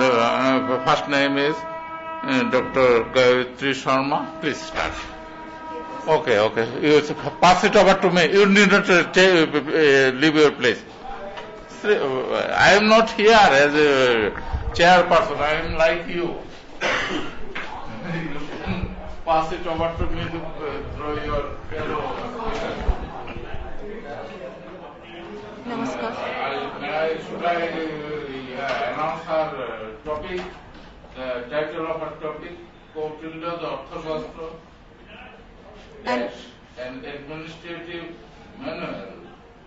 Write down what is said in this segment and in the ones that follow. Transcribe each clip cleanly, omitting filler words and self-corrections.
the first name is Dr. Gayatri Sharma. Please start. Okay. You pass it over to me. You need not leave your place. I am not here as a chairperson. I am like you. Pass it over to me through your fellow. Namaskar. Should I announce our topic, the title of our topic, Kautilya, the Arthashastra, an administrative manual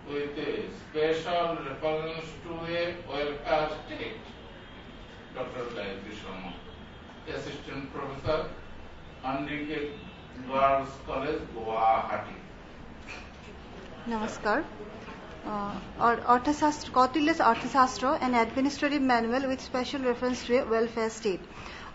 with a special reference to a welfare state. Dr. Gayatri Sharma, Assistant Professor, Andike Girls College, Guwahati. Namaskar. Kautilya's Arthashastra, an administrative manual with special reference to a welfare state.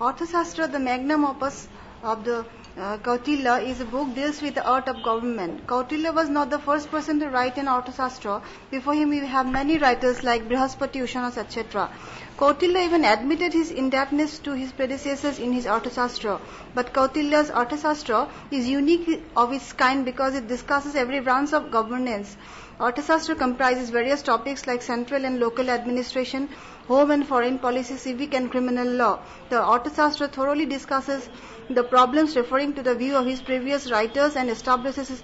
Arthashastra, the magnum opus of the Kautilya, is a book deals with the art of government. Kautilya was not the first person to write an Arthashastra. Before him, we have many writers like Brihaspati, Ushanas, etc. Kautilya even admitted his indebtedness to his predecessors in his Arthashastra. But Kautilya's Arthashastra is unique of its kind because it discusses every branch of governance. Arthashastra comprises various topics like central and local administration, home and foreign policy, civic and criminal law. The Arthashastra thoroughly discusses the problems referring to the view of his previous writers and establishes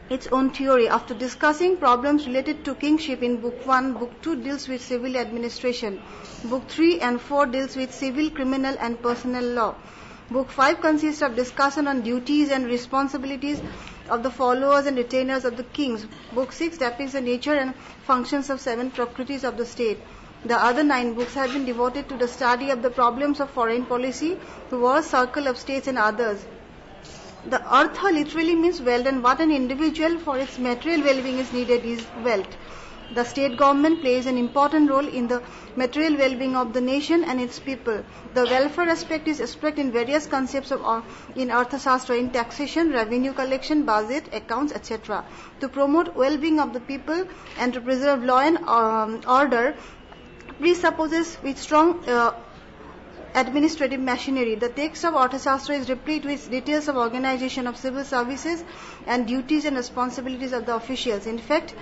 its own theory. After discussing problems related to kingship in Book 1, Book 2 deals with civil administration. Book 3 and 4 deals with civil, criminal and personal law. Book 5 consists of discussion on duties and responsibilities of the followers and retainers of the kings. Book 6 depicts the nature and functions of 7 prakritis of the state. The other 9 books have been devoted to the study of the problems of foreign policy, war, circle of states and others. The artha literally means wealth, and what an individual for its material well-being is needed is wealth. The state government plays an important role in the material well-being of the nation and its people. The welfare aspect is expressed in various concepts in Arthashastra, in taxation, revenue collection, budget, accounts, etc. To promote well-being of the people and to preserve law and order presupposes with strong administrative machinery. The text of Arthashastra is replete with details of organization of civil services and duties and responsibilities of the officials. In fact,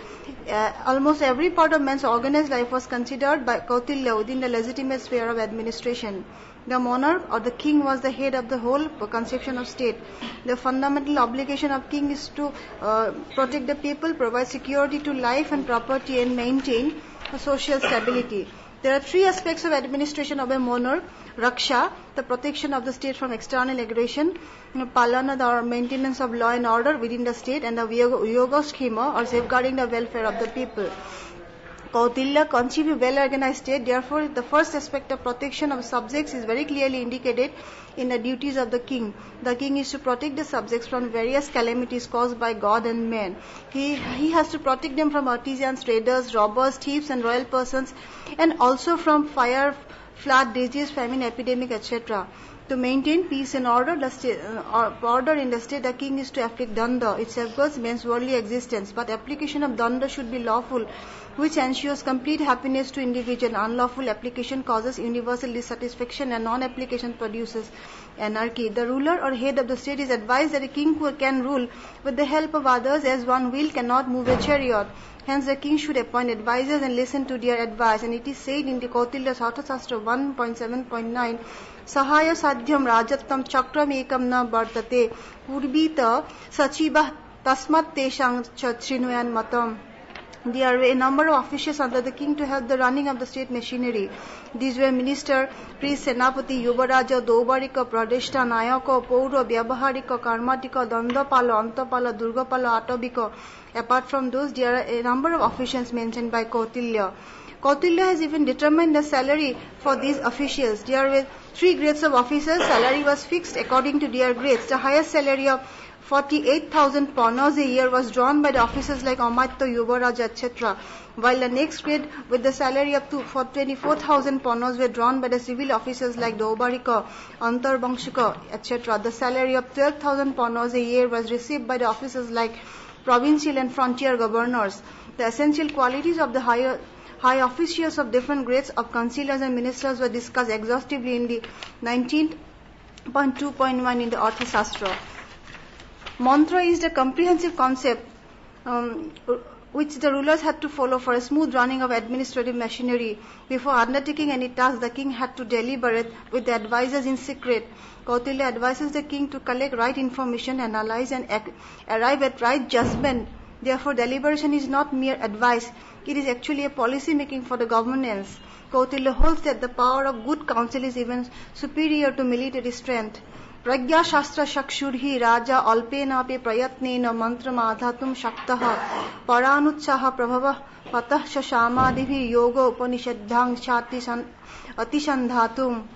almost every part of man's organized life was considered by Kautilya within the legitimate sphere of administration. The monarch or the king was the head of the whole conception of state. The fundamental obligation of king is to protect the people, provide security to life and property, and maintain social stability. There are 3 aspects of administration of a monarch: Raksha, the protection of the state from external aggression; Palana, the maintenance of law and order within the state; and the Yogaschema, or safeguarding the welfare of the people. Kautilya conceived a well-organized state. Therefore, the first aspect of protection of subjects is very clearly indicated in the duties of the king. The king is to protect the subjects from various calamities caused by God and man. He has to protect them from artisans, traders, robbers, thieves and royal persons, and also from fire, flood, disease, famine, epidemic, etc. To maintain peace and order in the state, the king is to afflict danda. It safeguards men's worldly existence, but application of danda should be lawful, which ensures complete happiness to individual. Unlawful application causes universal dissatisfaction, and non-application produces anarchy. The ruler or head of the state is advised that a king can rule with the help of others, as one wheel cannot move a chariot. Hence, the king should appoint advisors and listen to their advice. And it is said in the Kautilya's Arthashastra 1.7.9, Sahaya sadhyam rajattam chakram ekam na vartate purvita sachiva tasmat teshang chrinuyan matam. There were a number of officials under the king to help the running of the state machinery. These were minister, priest, senapati, yuvaraja, daubarika, pradeshta, nayaka, paura, vyavaharika, karmatika, dandapala, antapala, durgapala, atabika. Apart from those, there are a number of officials mentioned by Kautilya. Kautilya has even determined the salary for these officials. There were 3 grades of officers. Salary was fixed according to their grades. The highest salary of 48,000 panas a year was drawn by the officers like Amatya, Yuvaraja, etc. While the next grade with the salary of 24,000 panas were drawn by the civil officers like Daubarika, Antarbangshika, etc. The salary of 12,000 panas a year was received by the officers like provincial and frontier governors. The essential qualities of the higher high officials of different grades of councillors and ministers were discussed exhaustively in the 19.2.1 in the Arthashastra. Mantra is the comprehensive concept which the rulers had to follow for a smooth running of administrative machinery. Before undertaking any task, the king had to deliberate with the advisors in secret. Kautilya advises the king to collect right information, analyze and arrive at right judgment. Therefore, deliberation is not mere advice. It is actually a policy making for the governance. Kautilya holds that the power of good counsel is even superior to military strength. Pragya Shastra Shakshurhi Raja Alpenape Prayatnena Mantram Adhatum Shaktaha Paranutsaha Prabhava Patah Shamadhivi Yoga Upanishadhang Shati Atishandhatum.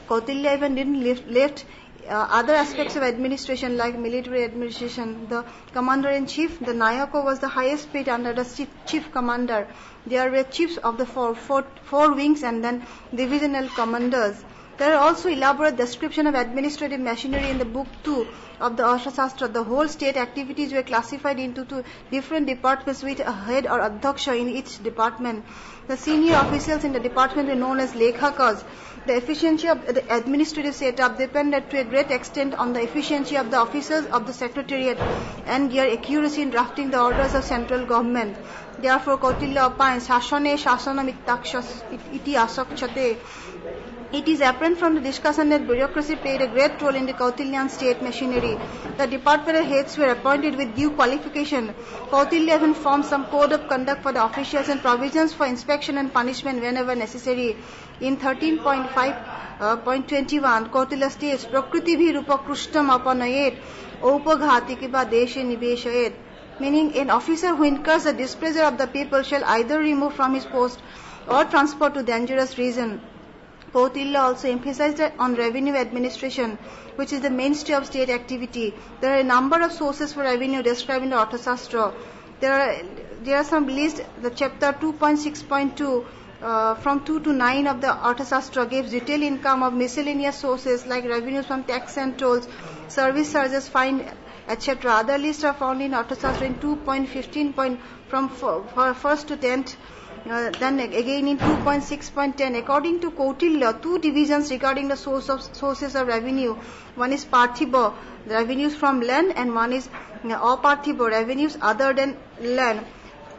Kautilya even didn't lift other aspects of administration like military administration. The commander-in-chief, the Nayako, was the highest paid under the chief commander. There were chiefs of the four wings and then divisional commanders. There are also elaborate description of administrative machinery in the book 2 of the Arthashastra. The whole state activities were classified into two different departments with a head or adhyaksha in each department. The senior officials in the department were known as lekhakas. The efficiency of the administrative setup depended to a great extent on the efficiency of the officers of the secretariat and their accuracy in drafting the orders of central government. Therefore, Kautilya opines, Shasane Shasanam iti asakchate. It is apparent from the discussion that bureaucracy played a great role in the Kautilyan state machinery. The departmental heads were appointed with due qualification. Kautilya even formed some code of conduct for the officials and provisions for inspection and punishment whenever necessary. In 13.5.21, Kautilya states, Prakriti bhi rupa krishtam apanayet, aupaghati kiba deshe niveshayet. Meaning, an officer who incurs the displeasure of the people shall either remove from his post or transport to dangerous region. Kautilya also emphasized on revenue administration, which is the mainstay of state activity. There are a number of sources for revenue described in the Arthashastra. There are some listed. The chapter 2.6.2 from 2 to 9 of the Arthashastra gives detailed income of miscellaneous sources like revenues from tax and tolls, service charges, fine, etc. Other lists are found in Arthashastra in 2.15 from 1st to 10th. Then again in 2.6.10, according to Kautilya, two divisions regarding the sources of revenue. One is Parthiba, revenues from land, and one is Aparthiba, revenues other than land.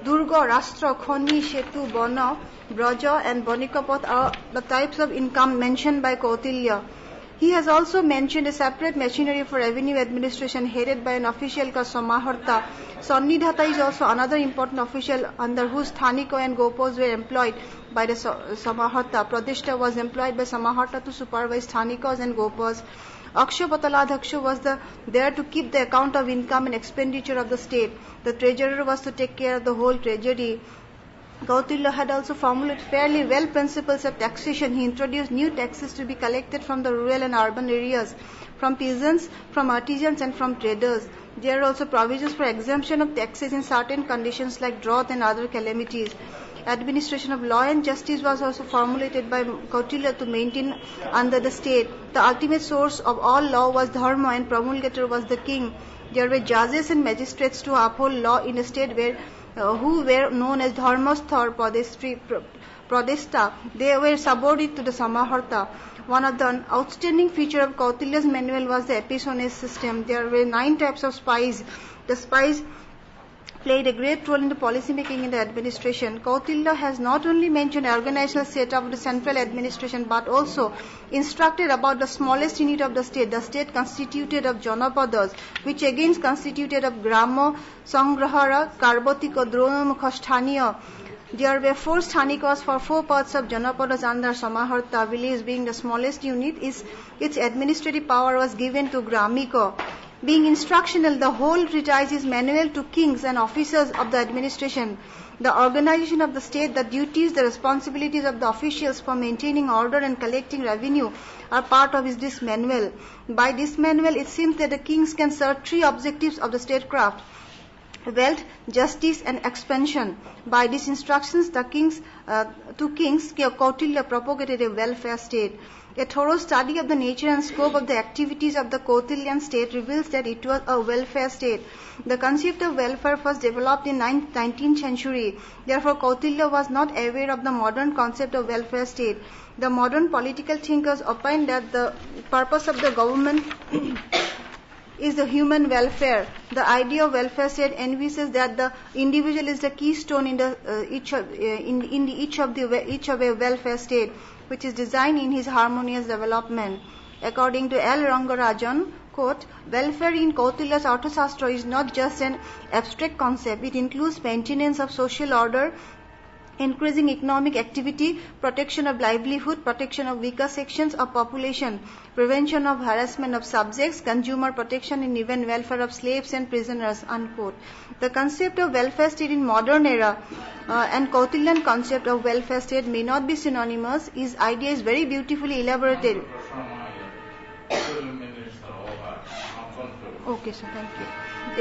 Durga, Rashtra, Khoni, Shetu, Bana, Braja and Banikapath are the types of income mentioned by Kautilya. He has also mentioned a separate machinery for revenue administration headed by an official called Samaharta. Sannidhata is also another important official under whose Thaniko and Gopas were employed by the Samaharta. Pradishta was employed by Samaharta to supervise Thanikos and Gopas. Akshapataladhaksha was there to keep the account of income and expenditure of the state. The treasurer was to take care of the whole treasury. Kautilya had also formulated fairly well principles of taxation. He introduced new taxes to be collected from the rural and urban areas, from peasants, from artisans and from traders. There are also provisions for exemption of taxes in certain conditions like drought and other calamities. Administration of law and justice was also formulated by Kautilya to maintain under the state. The ultimate source of all law was dharma and promulgator was the king. There were judges and magistrates to uphold law in a state who were known as Dharmastha or Pradesta. They were subordinate to the Samaharta. One of the outstanding features of Kautilya's manual was the episones system. There were 9 types of spies. The spies played a great role in the policy making in the administration. Kautilya has not only mentioned organizational setup of the central administration but also instructed about the smallest unit of the state constituted of Janapadas, which again is constituted of Grama, Sangrahara, Karbatika, Dronamukha, Sthaniya. There were 4 sthanikas for 4 parts of Janapadas under Samaharta. Village being the smallest unit, its administrative power was given to Gramika. Being instructional, the whole treatise is manual to kings and officers of the administration. The organization of the state, the duties, the responsibilities of the officials for maintaining order and collecting revenue are part of this manual. By this manual, it seems that the kings can serve 3 objectives of the statecraft. wealth, justice, and expansion. By these instructions, the kings Kautilya propagated a welfare state. A thorough study of the nature and scope of the activities of the Kautilyan state reveals that it was a welfare state. The concept of welfare was developed in 19th century. Therefore, Kautilya was not aware of the modern concept of welfare state. The modern political thinkers opine that the purpose of the government is the human welfare. The idea of welfare state envisages that the individual is the keystone in each of a welfare state, which is designed in his harmonious development. According to L. Rangarajan, quote, welfare in Kautilya's Arthashastra is not just an abstract concept. It includes maintenance of social order, increasing economic activity, protection of livelihood, protection of weaker sections of population, prevention of harassment of subjects, consumer protection, and even welfare of slaves and prisoners, unquote. The concept of welfare state in modern era and Kautilyan concept of welfare state may not be synonymous. His idea is very beautifully elaborated. Okay, sir, thank you.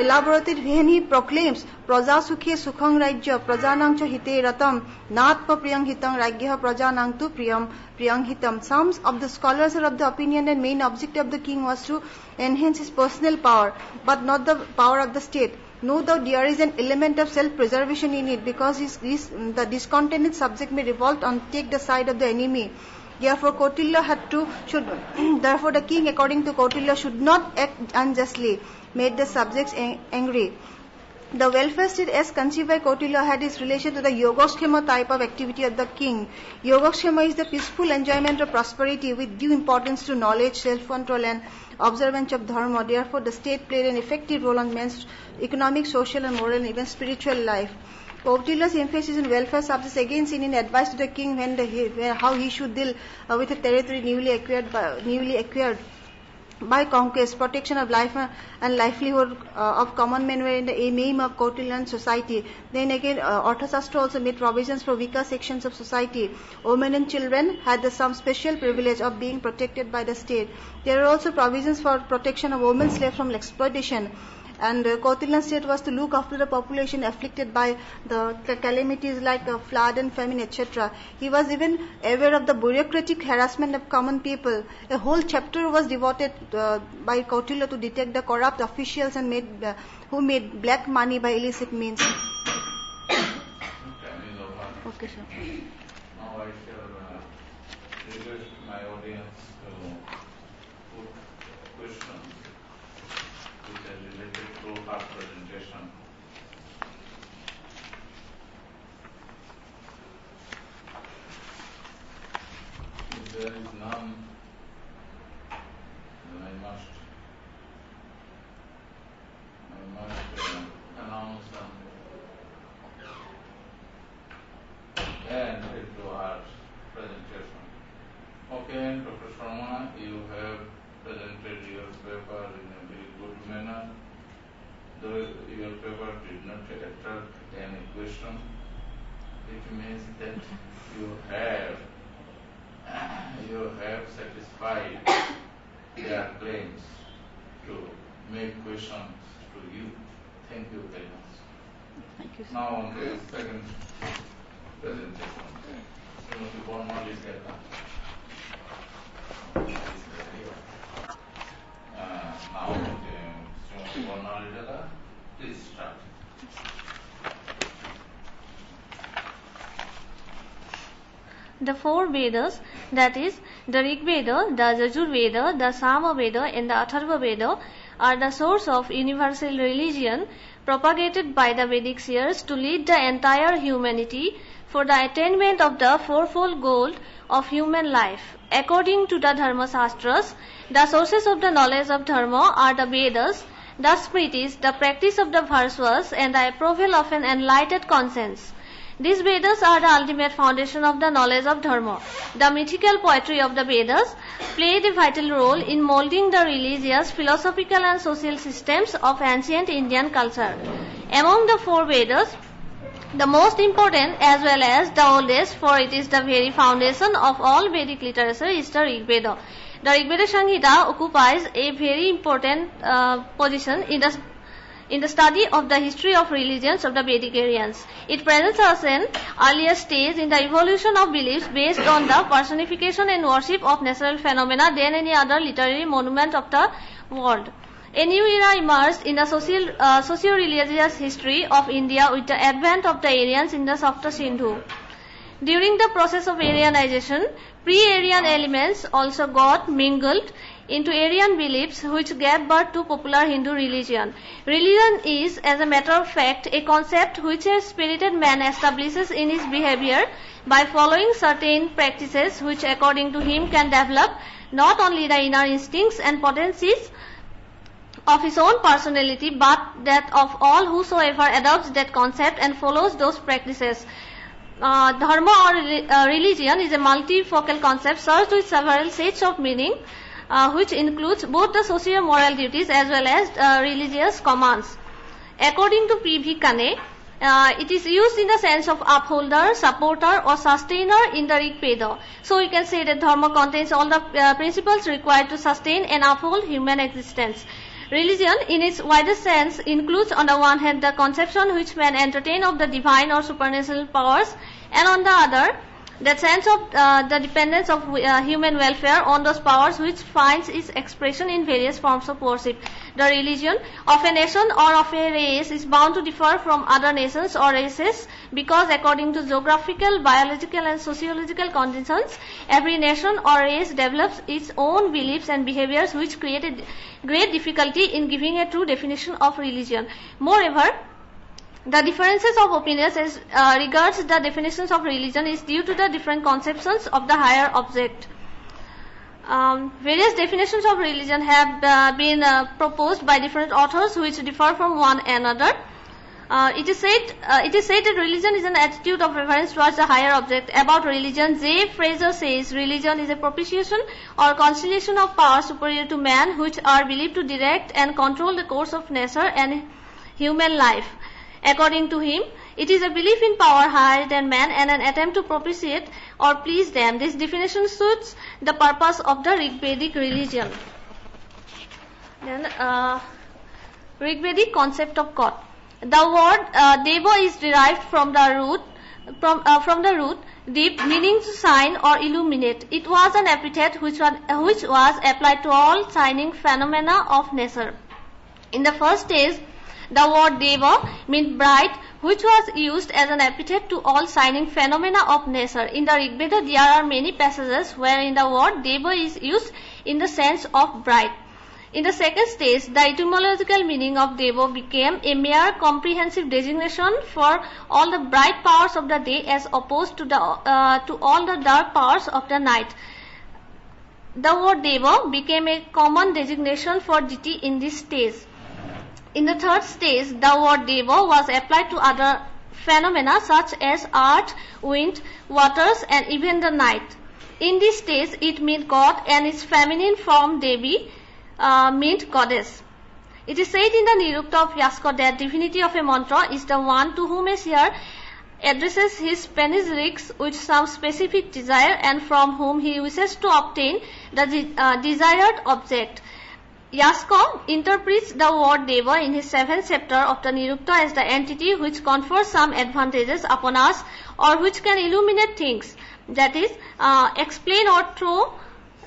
Elaborated when he proclaims Praja Sukhe Sukhang Rajya Prajanang cha hite ratam Natma Priyang Hitam Rajya Prajanang tu Priyam Hitam. Some of the scholars are of the opinion that main objective of the king was to enhance his personal power, but not the power of the state. No doubt there is an element of self-preservation in it, because the discontented subject may revolt and take the side of the enemy. Therefore, therefore, the king, according to Kautilya, should not act unjustly, made the subjects angry. The welfare state as conceived by Kautilya had its relation to the Yogakshema type of activity of the king. Yogakshema is the peaceful enjoyment of prosperity with due importance to knowledge, self-control, and observance of dharma. Therefore, the state played an effective role on men's economic, social, and moral, and even spiritual life. Kautilya's emphasis on welfare subjects again seen in advice to the king how he should deal with a territory newly acquired by conquest, protection of life and livelihood of common men were in the aim of Kautilyan society. Then again, Arthashastra also made provisions for weaker sections of society. Women and children had some special privilege of being protected by the state. There are also provisions for protection of women slaves from exploitation. And Kautilyan state was to look after the population afflicted by the calamities like flood and famine, etc. He was even aware of the bureaucratic harassment of common people. A whole chapter was devoted by Kautilya to detect the corrupt officials and who made black money by illicit means. Okay, sir. Now I shall request my audience to put questions which are related to our presentation. If there is none, then I must announce and into our presentation. Okay, Dr. Sharma, you have presented your paper in a very good manner. Though your paper did not attract any question, it means that you have satisfied their claims to make questions to you. Thank you very much. Thank you, sir. Now on to the second presentation. Srimati Borma Liseka. Now, Srimati Borma Liseka, please start. The four Vedas, that is, the Rig Veda, the Yajur Veda, the Sama Veda, and the Atharva Veda, are the source of universal religion propagated by the Vedic seers to lead the entire humanity for the attainment of the fourfold goal of human life. According to the Dharma Shastras, the sources of the knowledge of Dharma are the Vedas, the Smritis, the practice of the virtuous, and the approval of an enlightened conscience. These Vedas are the ultimate foundation of the knowledge of Dharma. The mythical poetry of the Vedas played a vital role in molding the religious, philosophical, and social systems of ancient Indian culture. Among the four Vedas, the most important as well as the oldest, for it is the very foundation of all Vedic literature, is the Rig Veda. The Rig Veda Samhita occupies a very important position in in the study of the history of religions of the Vedic Aryans. It presents us an earlier stage in the evolution of beliefs based on the personification and worship of natural phenomena than any other literary monument of the world. A new era emerged in the socio-religious history of India with the advent of the Aryans in the Sapta Sindhu. During the process of Aryanization, pre-Aryan elements also got mingled into Aryan beliefs which gave birth to popular Hindu religion. Religion is, as a matter of fact, a concept which a spirited man establishes in his behavior by following certain practices which according to him can develop not only the inner instincts and potencies of his own personality but that of all whosoever adopts that concept and follows those practices. Dharma or religion is a multifocal concept served with several sets of meaning which includes both the socio-moral duties as well as religious commands. According to P.V. Kane, it is used in the sense of upholder, supporter or sustainer in the Rig Veda. So we can say that Dharma contains all the principles required to sustain and uphold human existence. Religion, in its widest sense, includes on the one hand the conception which men entertain of the divine or supernatural powers, and on the other, that sense of the dependence of human welfare on those powers which finds its expression in various forms of worship. The religion of a nation or of a race is bound to differ from other nations or races because according to geographical, biological and sociological conditions, every nation or race develops its own beliefs and behaviors which create a great difficulty in giving a true definition of religion. Moreover, the differences of opinions as regards the definitions of religion is due to the different conceptions of the higher object. Various definitions of religion have been proposed by different authors which differ from one another. It is said that religion is an attitude of reverence towards the higher object. About religion, J. Fraser says religion is a propitiation or constellation of powers superior to man which are believed to direct and control the course of nature and human life. According to him, it is a belief in power higher than man and an attempt to propitiate or please them. This definition suits the purpose of the Rigvedic religion. Then, Rigvedic concept of God. The word Deva is derived from the root Deep, meaning to shine or illuminate. It was an epithet which was applied to all shining phenomena of nature. In the first stage, the word Deva meant bright, which was used as an epithet to all shining phenomena of nature. In the Rigveda, there are many passages wherein the word Deva is used in the sense of bright. In the second stage, the etymological meaning of Deva became a mere comprehensive designation for all the bright powers of the day as opposed to all the dark powers of the night. The word Deva became a common designation for deity in this stage. In the third stage, the word Deva was applied to other phenomena such as earth, wind, waters and even the night. In this stage, it meant God and its feminine form Devi meant goddess. It is said in the Nirukta of Yaska that divinity of a mantra is the one to whom a seer addresses his panegyrics with some specific desire and from whom he wishes to obtain the desired object. Yaska interprets the word Deva in his 7th chapter of the Nirukta as the entity which confers some advantages upon us or which can illuminate things, that is, explain or throw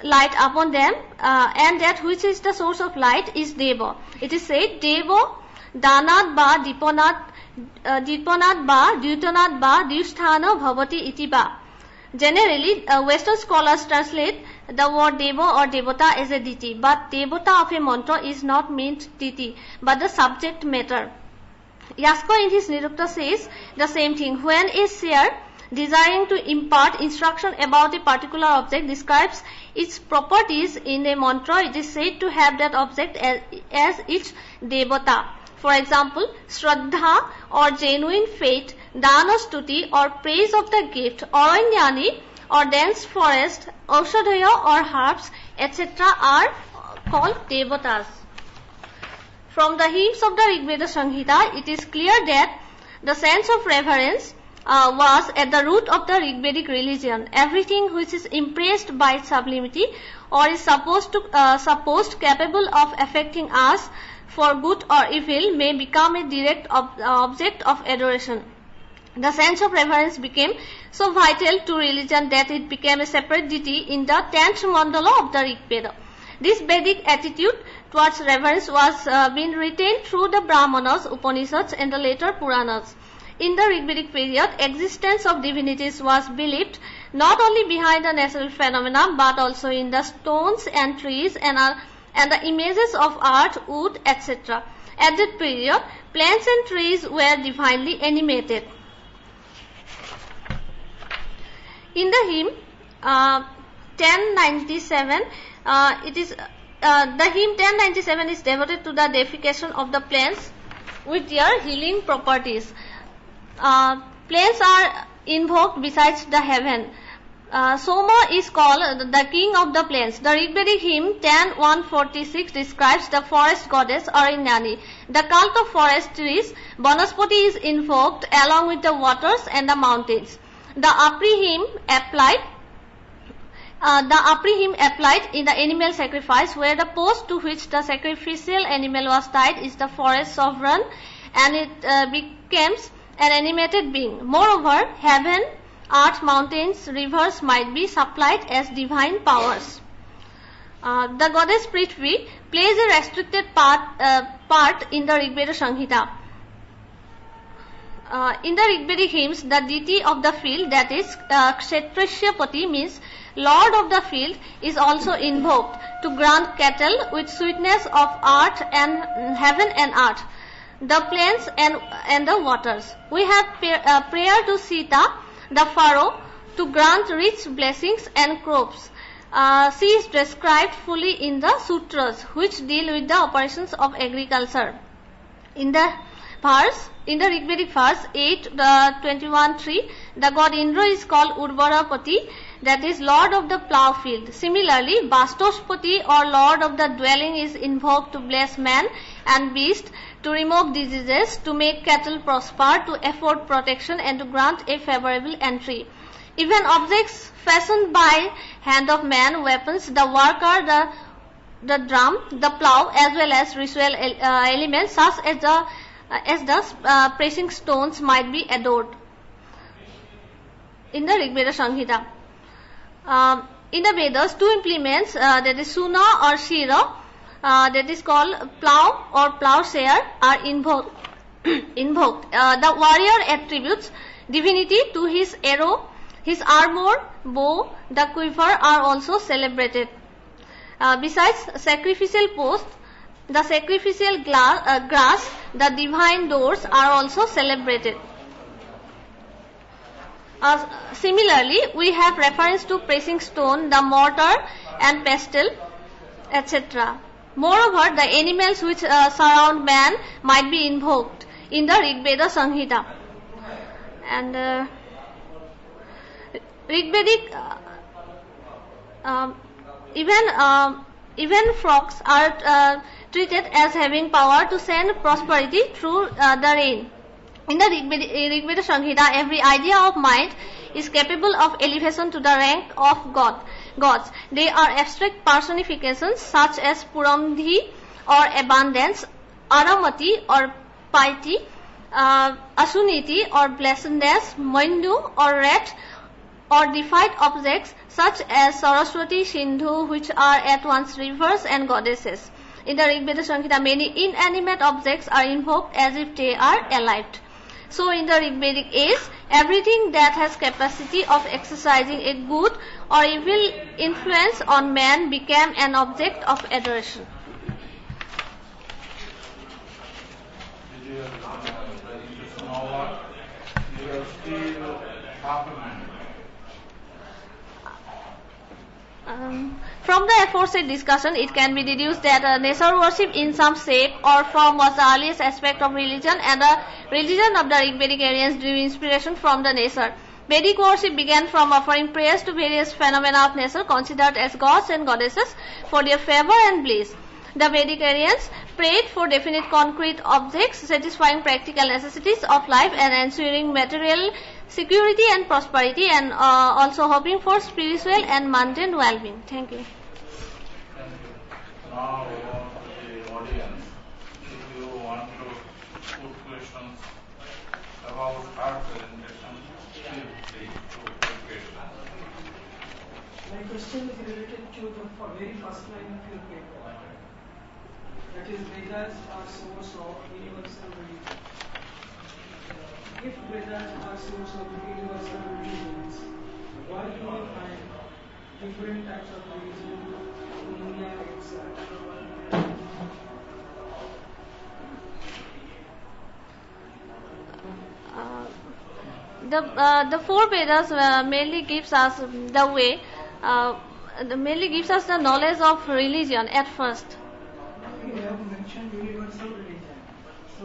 light upon them, and that which is the source of light is Deva. It is said, Deva, Danat ba, Dipanat ba, Dyutanat ba, Dyusthana bhavati iti ba. Generally, Western scholars translate the word Deva or Devata as a deity, but Devata of a mantra is not meant deity, but the subject matter. Yaska in his Nirukta says the same thing. When a seer, desiring to impart instruction about a particular object, describes its properties in a mantra, it is said to have that object as its Devata. For example, Shraddha or genuine faith, Dana Stuti or praise of the gift, Aranyani or dense forest, Aushadhaya or herbs, etc. are called Devatas. From the hymns of the Rigveda Samhita, it is clear that the sense of reverence was at the root of the Rigvedic religion. Everything which is impressed by sublimity or is supposed capable of affecting us for good or evil may become a direct object of adoration. The sense of reverence became so vital to religion that it became a separate deity in the 10th mandala of the Rig Veda. This Vedic attitude towards reverence was being retained through the Brahmanas, Upanishads and the later Puranas. In the Rig Vedic period, existence of divinities was believed not only behind the natural phenomena but also in the stones and trees and the images of art, wood, etc. At that period, plants and trees were divinely animated. In the hymn 1097, the hymn 1097 is devoted to the deification of the plants with their healing properties. Plants are invoked besides the heaven. Soma is called the king of the plants. The Rigvedic hymn 10:146 describes the forest goddess Arinyani. The cult of forest trees, Vanaspati, is invoked along with the waters and the mountains. The Apri hymn applied in the animal sacrifice, where the post to which the sacrificial animal was tied is the forest sovereign, and it becomes an animated being. Moreover, heaven, earth, mountains, rivers might be supplied as divine powers. The goddess Prithvi plays a restricted part in the Rigveda Samhita. In the Rigvedic hymns, the deity of the field, that is Kshetrasya means Lord of the field, is also invoked to grant cattle with sweetness of earth and heaven and earth, the plants and the waters. We have prayer to Sita, the pharaoh, to grant rich blessings and crops. She is described fully in the sutras, which deal with the operations of agriculture. In the Rigvedic verse 8:21:3, the god Indra is called Urvarapati, that is Lord of the plough field. Similarly, Vastospati, or Lord of the dwelling, is invoked to bless man and beast, to remove diseases, to make cattle prosper, to afford protection, and to grant a favorable entry. Even objects fashioned by hand of man, weapons, the worker, the drum, the plough, as well as ritual elements such as the pressing stones might be adored. In the Rigveda Samhita, in the Vedas, two implements, that is Suna or Shira, that is called plough or plowshare, are invoked. The warrior attributes divinity to his arrow, his armor, bow, the quiver are also celebrated. Besides sacrificial posts, the sacrificial grass, the divine doors are also celebrated. Similarly, we have reference to pressing stone, the mortar and pestle, etc. Moreover, the animals which surround man might be invoked in the Rigveda Samhita. And Rigvedic, even frogs are treated as having power to send prosperity through the rain. In the Rigveda Samhita, every idea of mind is capable of elevation to the rank of gods. They are abstract personifications such as Purandhi or abundance, Aramati or piety, Asuniti or blessedness, Maindu or wrath, or deified objects such as Saraswati, Sindhu, which are at once rivers and goddesses. In the Rigveda Samhita, many inanimate objects are invoked as if they are alive. So in the Rigvedic age, everything that has capacity of exercising a good or evil influence on man became an object of adoration. Did you presentation over? You have still half a minute. From the aforesaid discussion, it can be deduced that nature worship in some shape or form was the earliest aspect of religion, and the religion of the Rigvedic Aryans drew inspiration from the nature. Vedic worship began from offering prayers to various phenomena of nature considered as gods and goddesses for their favor and bliss. The Vedic Aryans prayed for definite concrete objects satisfying practical necessities of life and ensuring material security and prosperity, and also hoping for spiritual and mundane well-being. Thank you. Thank you. Now we want the audience. about our presentation. Feel free to take question. My question is related to the very first line of your paper. That is, Vedas are source of universal religion. If Vedas are source of universal religions, why do we find different types of religion in India itself? The four Vedas mainly gives us the way, mainly gives us the knowledge of religion at first. You have mentioned universal religion, so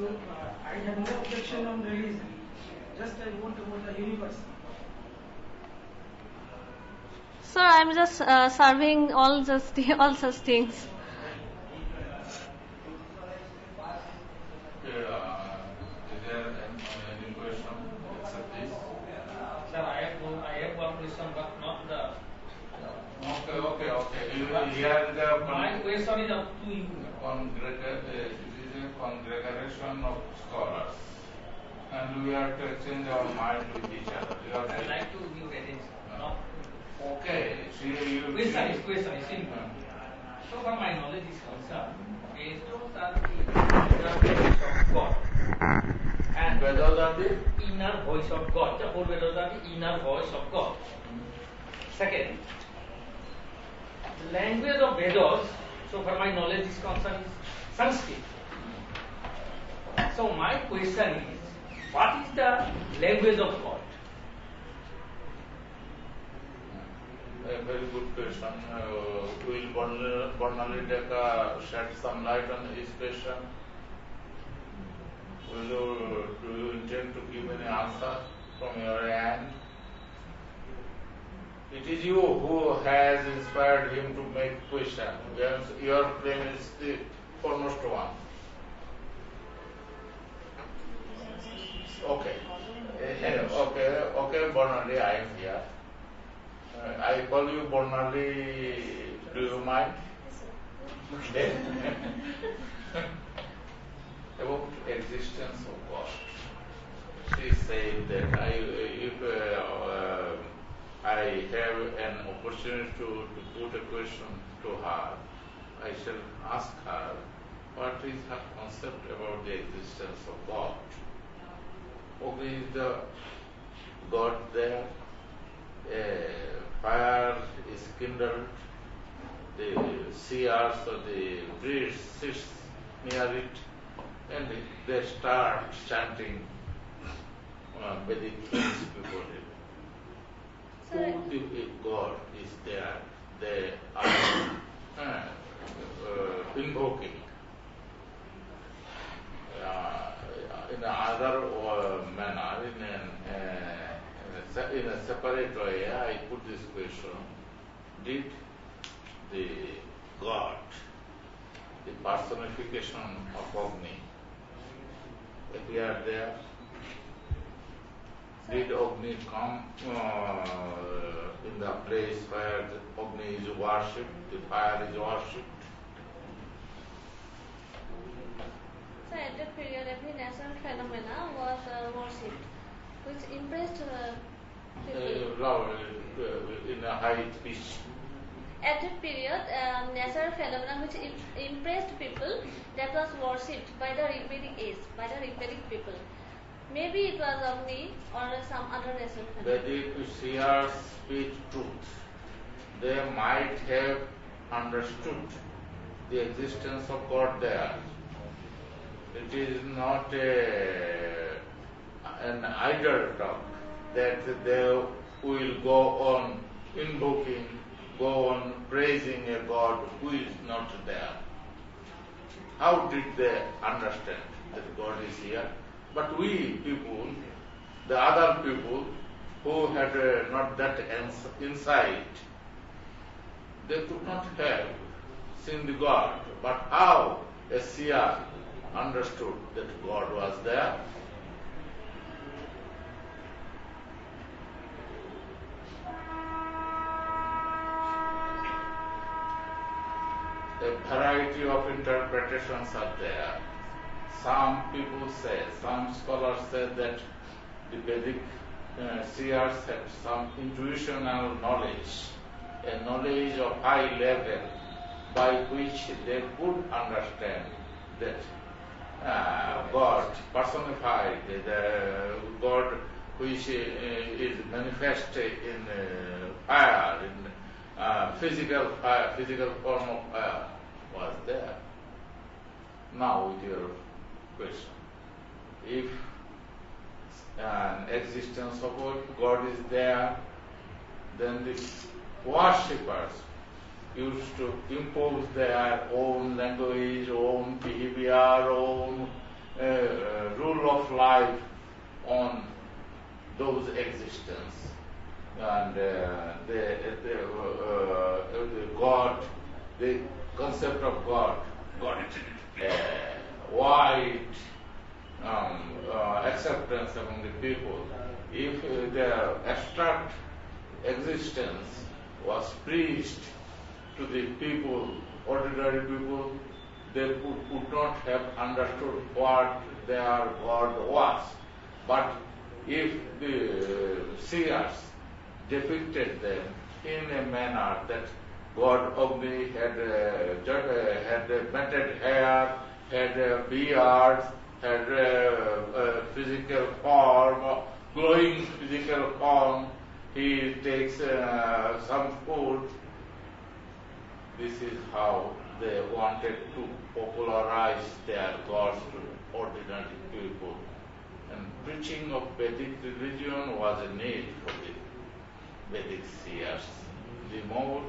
I have no objection on religion. Just I want about the universal. Sir, I'm just serving all such things. Okay, is there any question except this? Sir, I have one question, but not the. Okay. Here the My question is up to you. it is a congregation of scholars, and we have to exchange our mind with each other. I like to give attention. No. Okay, see you. Question is simple. So far my knowledge is concerned, Vedas are the inner voice of God. And Vedas are the inner voice of God. The whole Vedas are the inner voice of God. Second, the language of Vedas, so far my knowledge is concerned, is Sanskrit. So my question is, what is the language of God? A very good question. Will Barnali shed some light on this question? Do you intend to give any answer from your end? It is you who has inspired him to make question. Your claim is the foremost one. Okay. Okay, Barnali, I am here. I call you Barnali. Do you mind? About existence of God. She said that if I have an opportunity to put a question to her, I shall ask her what is her concept about the existence of God. Okay, is the God there? Fire is kindled, the seers or the priests sit near it, and they start chanting Vedic hymns before it. Who God is there? They are invoking. In another manner, in a separate way, I put this question: did the God, the personification of Agni, appear there? Did Agni come in the place where the Agni is worshipped, the fire is worshipped? So at that period, every natural phenomena was worshipped, which impressed people. In a high pitch. At that period, natural phenomena which impressed people, that was worshipped by the Rigvedic age, by the Rigvedic people. Maybe it was Agni or some other natural phenomena. Vedic seers speak truth. They might have understood the existence of God there. It is not an idle talk that they will go on invoking, go on praising a God who is not there. How did they understand that God is here? But we people, the other people who had not that insight, they could not have seen the God. But how a seer understood that God was there? A variety of interpretations are there. Some people say, some scholars say that the Vedic seers had some intuitional knowledge, a knowledge of high level by which they could understand that God personified, the God which is manifest in fire, in physical form of fire was there. Now with your question, if an existence of God is there, then the worshippers used to impose their own language, own behavior, own rule of life on those existence. And the God, the concept of God, wide acceptance among the people. If their abstract existence was preached to the people, ordinary people, they would not have understood what their God was. But if the seers depicted them in a manner that God Agni had matted hair, had beards, had a physical form, glowing physical form, he takes some food. This is how they wanted to popularize their gods to ordinary people. And preaching of Vedic religion was a need for the Vedic seers. The more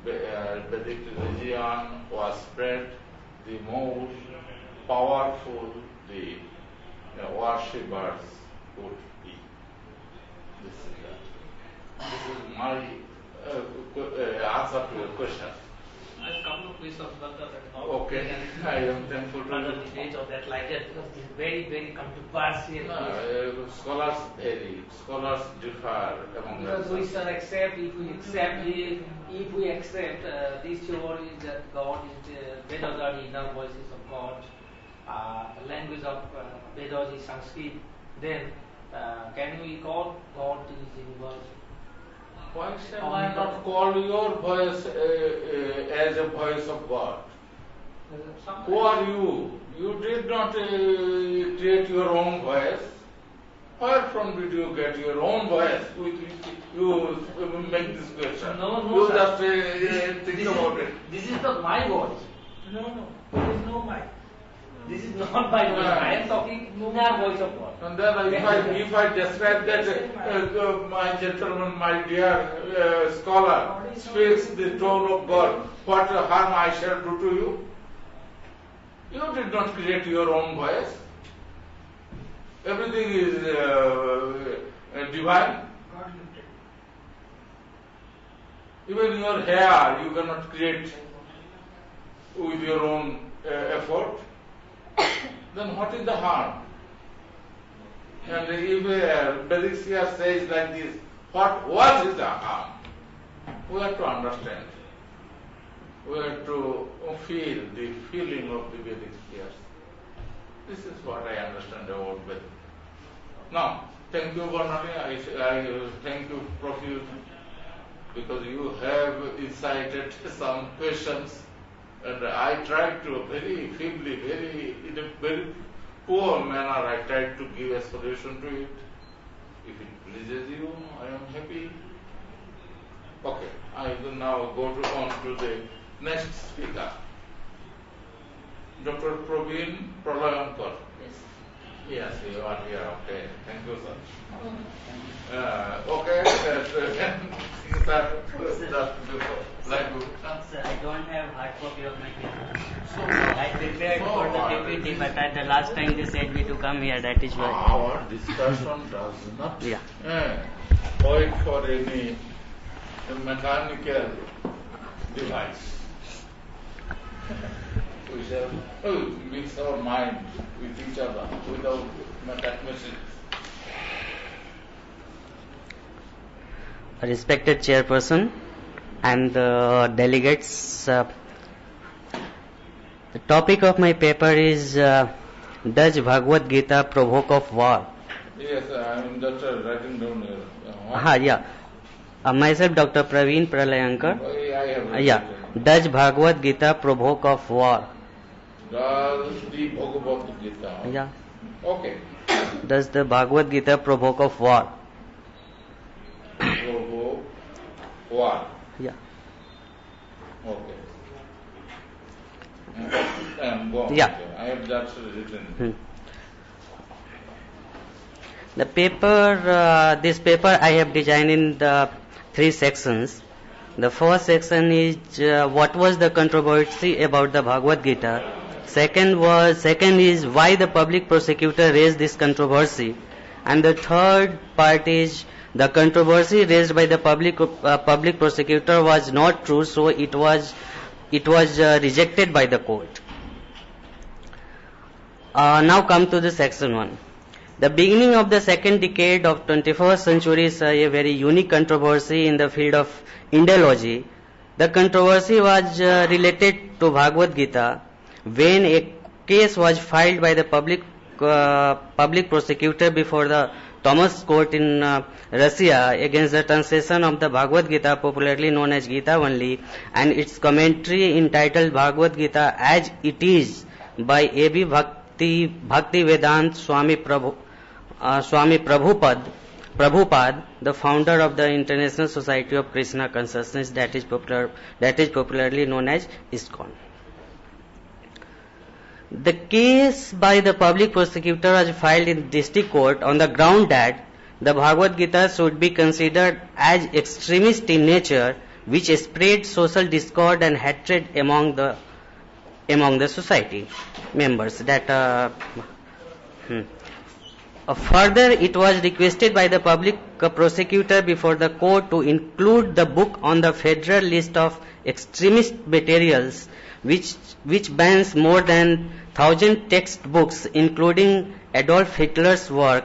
Vedic religion was spread, the more powerful the worshippers would be. This is my answer to your question. I have a couple of questions, but Okay, I am thankful to further you. debate of that like that because it is very, very controversial. Scholars vary, scholars differ among Because we themselves. shall accept, if we accept this theory that God is the Vedas are the inner voices of God, language of Vedas is Sanskrit, then can we call God to his universe? Why shall I not call your voice as a voice of God? Who are you? You did not create your own voice. Where from did you get your own voice? You make this question. No, you sir. just think about it. This is not my voice. No, there is no mic. This is not my voice. I am talking inner voice of God. And then if I describe that my gentleman, my dear scholar, speaks the tone of God, what harm I shall do to you? You did not create your own voice. Everything is divine. God looked at Even your hair you cannot create with your own effort. Then what is the harm? And if Vedic seer says like this, what is the harm? We have to understand. We have to feel the feeling of the Vedic seers. This is what I understand about Vedic. Now, thank you, Varnali. I thank you profusely because you have incited some questions, and I tried to very feebly, in a very poor manner, I tried to give a solution to it. If it pleases you, I am happy. Okay, I will now go on to the next speaker, Dr. Praveen Pralayankar. Yes, you are here. Okay, thank you, sir. Okay, things are like you. Sir, I don't have hard copy of my paper. I prepared for the deputy, but at the last time they said me to come here. That is why. Our discussion does not wait for any mechanical device. We shall mix our mind with each other without machines. Respected chairperson and the delegates, the topic of my paper is Does Bhagavad Gita provoke of war? Yes, I am just writing down here. Yeah. Myself, Dr. Praveen Pralayankar. I have Yeah. Does Bhagavad Gita provoke of war? Does the Bhagavad Gita? Yeah. Okay. Does the Bhagavad Gita provoke of war? Provoke war. Yeah. Okay. Go on. Yeah. I have just written. The paper, this paper I have designed in the 3 sections. The first section is what was the controversy about the Bhagavad Gita. Second is why the public prosecutor raised this controversy, and the third part is the controversy raised by the public prosecutor was not true, so it was rejected by the court. Now come to the section 1. The beginning of the second decade of 21st century is a very unique controversy in the field of Indology. The controversy was related to Bhagavad Gita when a case was filed by the public prosecutor before the Thomas Court in Russia against the translation of the Bhagavad Gita, popularly known as Gita only, and its commentary entitled Bhagavad Gita as It Is by A.B. Bhaktivedanta Swami Prabhupada, the founder of the International Society of Krishna Consciousness, that is popularly known as ISKCON. The case by the public prosecutor was filed in district court on the ground that the Bhagavad Gita should be considered as extremist in nature, which spread social discord and hatred among the society members. Further, it was requested by the public prosecutor before the court to include the book on the federal list of extremist materials, which bans more than 1,000 textbooks, including Adolf Hitler's work,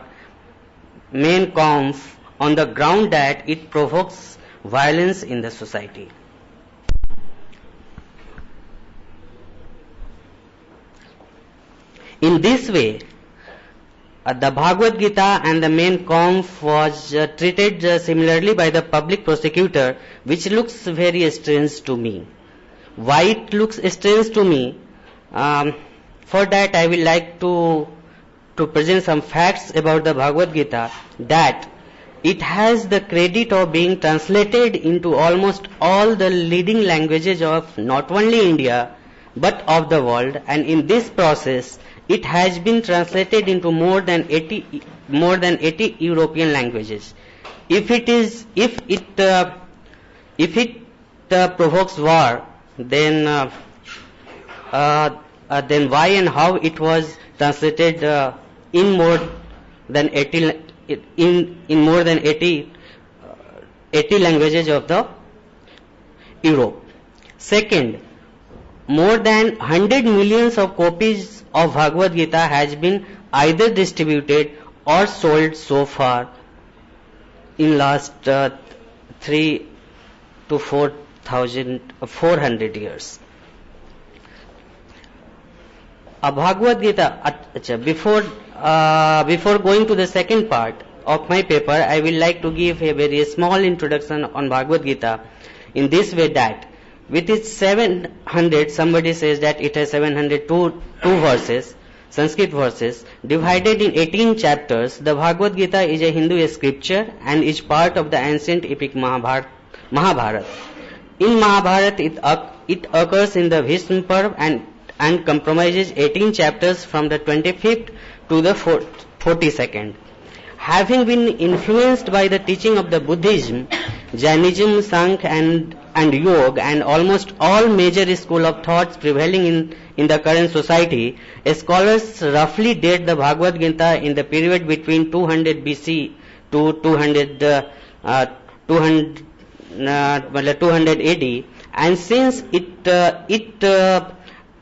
Mein Kampf, on the ground that it provokes violence in the society. In this way, the Bhagavad Gita and the Mein Kampf was treated similarly by the public prosecutor, which looks very strange to me. Why it looks strange to me? For that I will like to present some facts about the Bhagavad Gita, that it has the credit of being translated into almost all the leading languages of not only India but of the world, and in this process it has been translated into more than 80 European languages. If it provokes war, then why and how it was translated in more than 80 languages of the Europe. Second, more than 100 millions of copies of Bhagavad Gita has been either distributed or sold so far in last 3 to 400 years. Bhagavad Gita. Before going to the second part of my paper, I will like to give a very small introduction on Bhagavad Gita in this way, that with its 700, somebody says that it has 702 verses, Sanskrit verses, divided in 18 chapters. The Bhagavad Gita is a Hindu scripture and is part of the ancient epic Mahabharata. In Mahabharata, it occurs in the Bhishma Parv and comprises 18 chapters from the 25th to the 42nd. Having been influenced by the teaching of the Buddhism, Jainism, Sankhya and Yoga, and almost all major school of thoughts prevailing in the current society, scholars roughly date the Bhagavad Gita in the period between 200 BC to 200 AD, and since it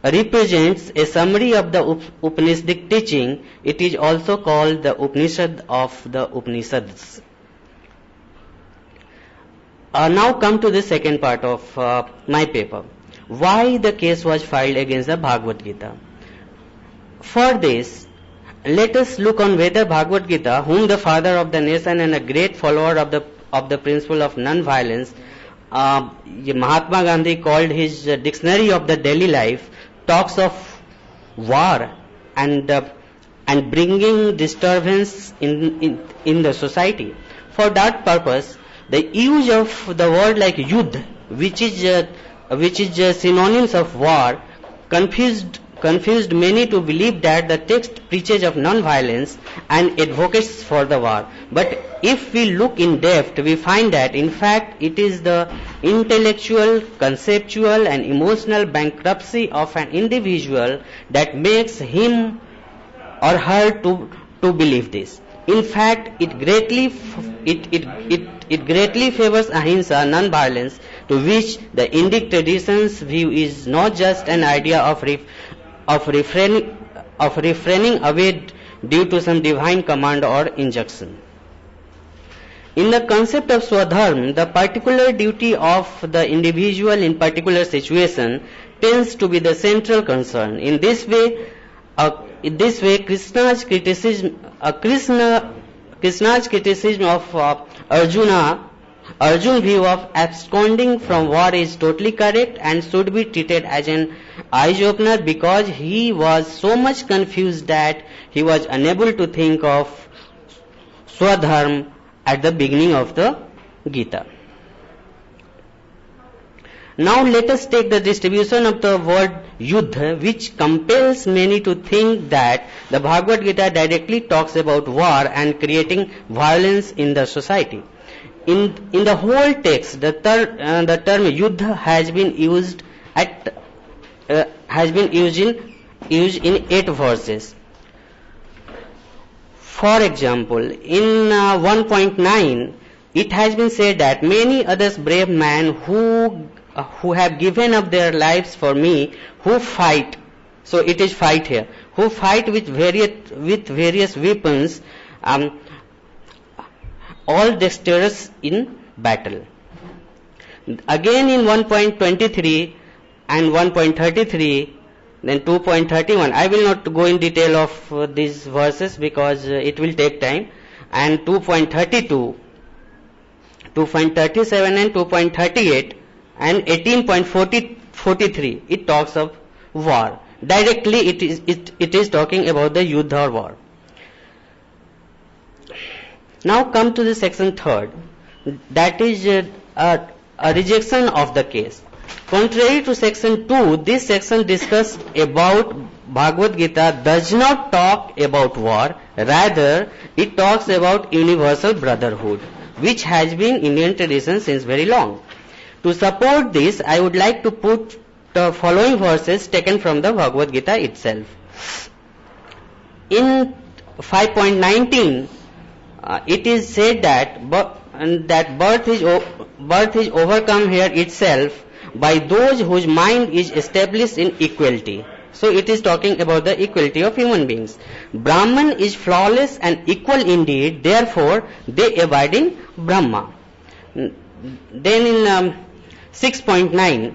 represents a summary of the Upanishadic teaching, it is also called the Upanishad of the Upanishads. Now come to the second part of my paper. Why the case was filed against the Bhagavad Gita? For this, let us look on Veda Bhagavad Gita, whom the father of the nation and a great follower of the principle of non-violence, Mahatma Gandhi called his dictionary of the daily life, talks of war and bringing disturbance in the society. For that purpose, the use of the word like yudh, which is synonyms of war, confused many to believe that the text preaches of non-violence and advocates for the war. But if we look in depth, we find that in fact it is the intellectual, conceptual and emotional bankruptcy of an individual that makes him or her to believe this. In fact, it greatly favors ahimsa, non-violence, to which the Indic tradition's view is not just an idea of refraining away due to some divine command or injunction. In the concept of swadharma, the particular duty of the individual in particular situation tends to be the central concern. In this way, Krishna's criticism of Arjun's view of absconding from war is totally correct and should be treated as an eye-opener, because he was so much confused that he was unable to think of Swadharma at the beginning of the Gita. Now let us take the distribution of the word Yuddha, which compels many to think that the Bhagavad Gita directly talks about war and creating violence in the society. In the whole text, the term Yuddha has been used in 8 verses. For example, in 1.9, it has been said that many others brave men who have given up their lives for me, who fight. So it is fight here. Who fight with various weapons, all dexterous in battle. Again in 1.23 and 1.33, then 2.31. I will not go in detail of these verses because it will take time. And 2.32, 2.37 and 2.38 and 18.43. It talks of war. Directly it is talking about the Yuddha or war. Now come to the section 3rd. That is a rejection of the case. Contrary to section 2, this section discussed about Bhagavad Gita does not talk about war, rather it talks about universal brotherhood, which has been Indian tradition since very long. To support this, I would like to put the following verses taken from the Bhagavad Gita itself. In 5.19, it is said that birth is overcome here itself by those whose mind is established in equality. So it is talking about the equality of human beings. Brahman is flawless and equal indeed, therefore they abide in Brahma. Then in 6.9,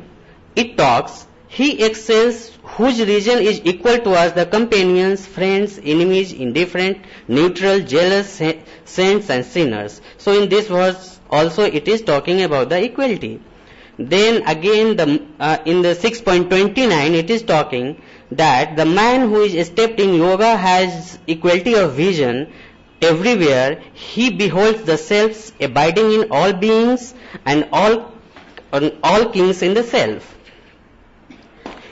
it talks, he excels whose region is equal to us, the companions, friends, enemies, indifferent, neutral, jealous, saints and sinners. So in this verse also it is talking about the equality. Then again in the 6.29 it is talking that the man who is steeped in yoga has equality of vision everywhere. He beholds the selves abiding in all beings and all clings in the self.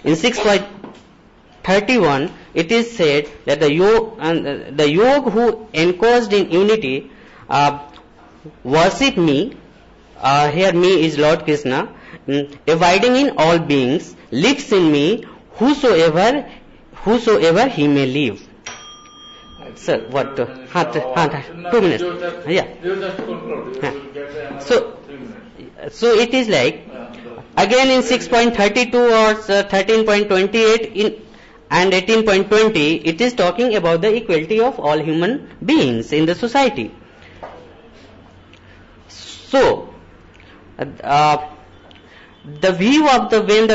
In 6.31 it is said that the yoga who encouraged in unity worship me. Here me is Lord Krishna, abiding in all beings, lives in me, whosoever he may live. Sir, what? 2 minutes. Yeah. So it is like, again in 6.32 or 13.28 and 18.20, it is talking about the equality of all human beings in the society. So, the view of when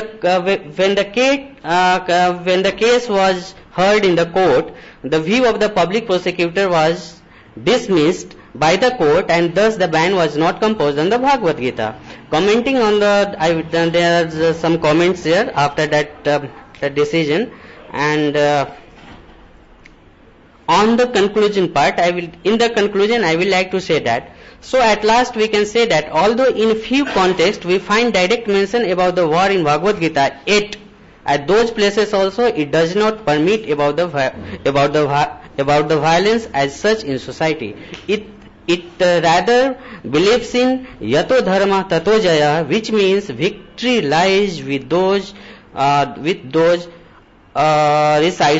the case was heard in the court, the view of the public prosecutor was dismissed by the court, and thus the ban was not composed on the Bhagavad Gita. Commenting on there are some comments here after that decision, and on the conclusion part, in the conclusion I will like to say that, so at last we can say that although in few contexts we find direct mention about the war in Bhagavad Gita, yet at those places also it does not permit about the violence as such in society. It rather believes in yato dharma tato jaya, which means victory lies with those recites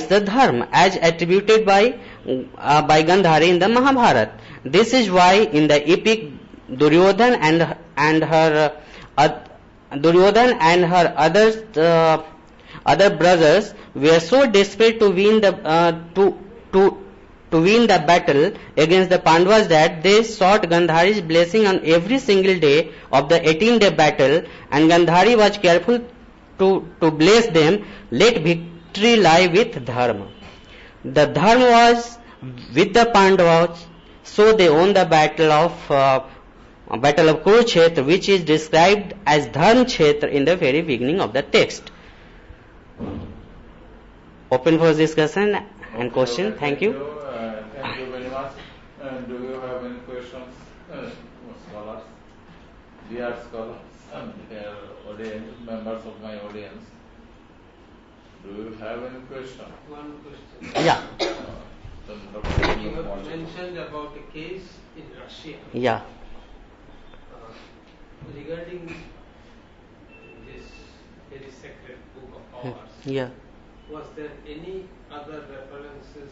the dharma as attributed by Gandhari in the Mahabharata. This is why in the epic Duryodhan and her other brothers were so desperate to win the battle against the Pandavas that they sought Gandhari's blessing on every single day of the 18-day battle, and Gandhari was careful to bless them. Let victory lie with dharma. The dharma was with the Pandavas, so they won the battle of Kurukshetra, which is described as Dharma Kshetra in the very beginning of the text. Open for discussion and question. Okay, Thank you. Thank you very much. Do you have any questions, scholars, dear scholars, and dear audience, members of my audience? Do you have any question? One question. Yeah. You have mentioned about a case in Russia. Yeah. Regarding this very sacred book of ours, Yeah. was there any other references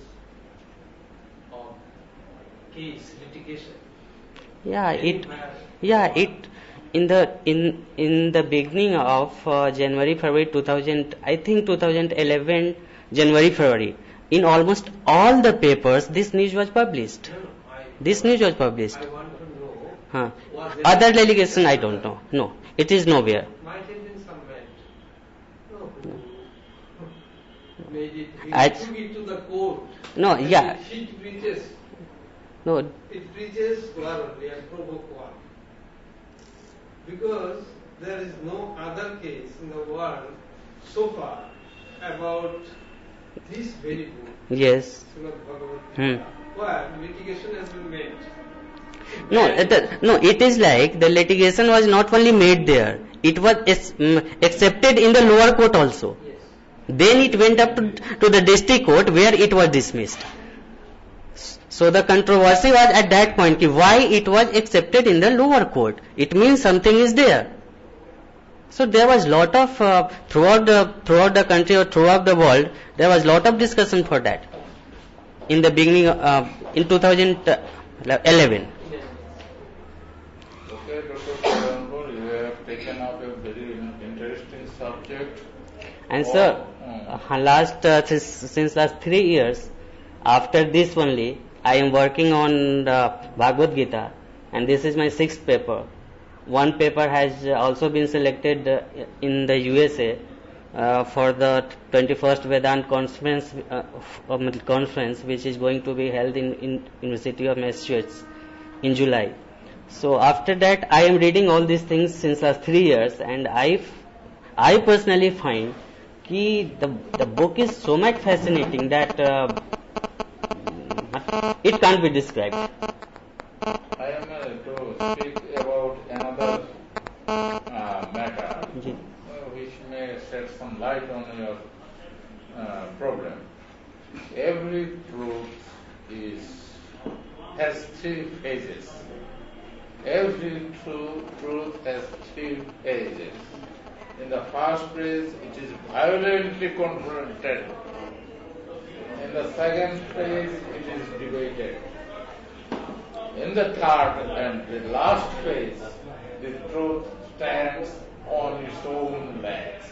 of case litigation? Yeah. Anywhere? In the beginning of January, February 2011, January, February, in almost all the papers, this news was published. No, This news was published. I want to know. Was there Other delegation, I don't know. No, it is nowhere. might have been some meant. No. Made it. We I- took it to the court. No, And yeah. It preaches. No, It preaches war only and provoke war. Because there is no other case in the world so far about this very book, yes. Srimad Bhagavad Gita, where litigation has been made. No, it is like the litigation was not only made there, it was accepted in the lower court also. Yes. Then it went up to the district court where it was dismissed. So the controversy was at that point, why it was accepted in the lower court. It means something is there. So there was lot of throughout the country or throughout the world, there was lot of discussion for that. In the beginning, in 2011. Okay, Dr. Karanpur, you have taken up a very interesting subject. And sir, since last 3 years, after this only, I am working on the Bhagavad Gita, and this is my 6th paper. One paper has also been selected in the USA for the 21st Vedant conference, which is going to be held in University of Massachusetts in July. So after that, I am reading all these things since last 3 years, and I personally find the book is so much fascinating that it can't be described. I am to speak about another matter which may shed some light on your problem. Every truth has 3 phases. Every truth has 3 phases. In the first phase, it is violently confronted. In the second phase, it is debated. In the third and the last phase, the truth stands on its own legs.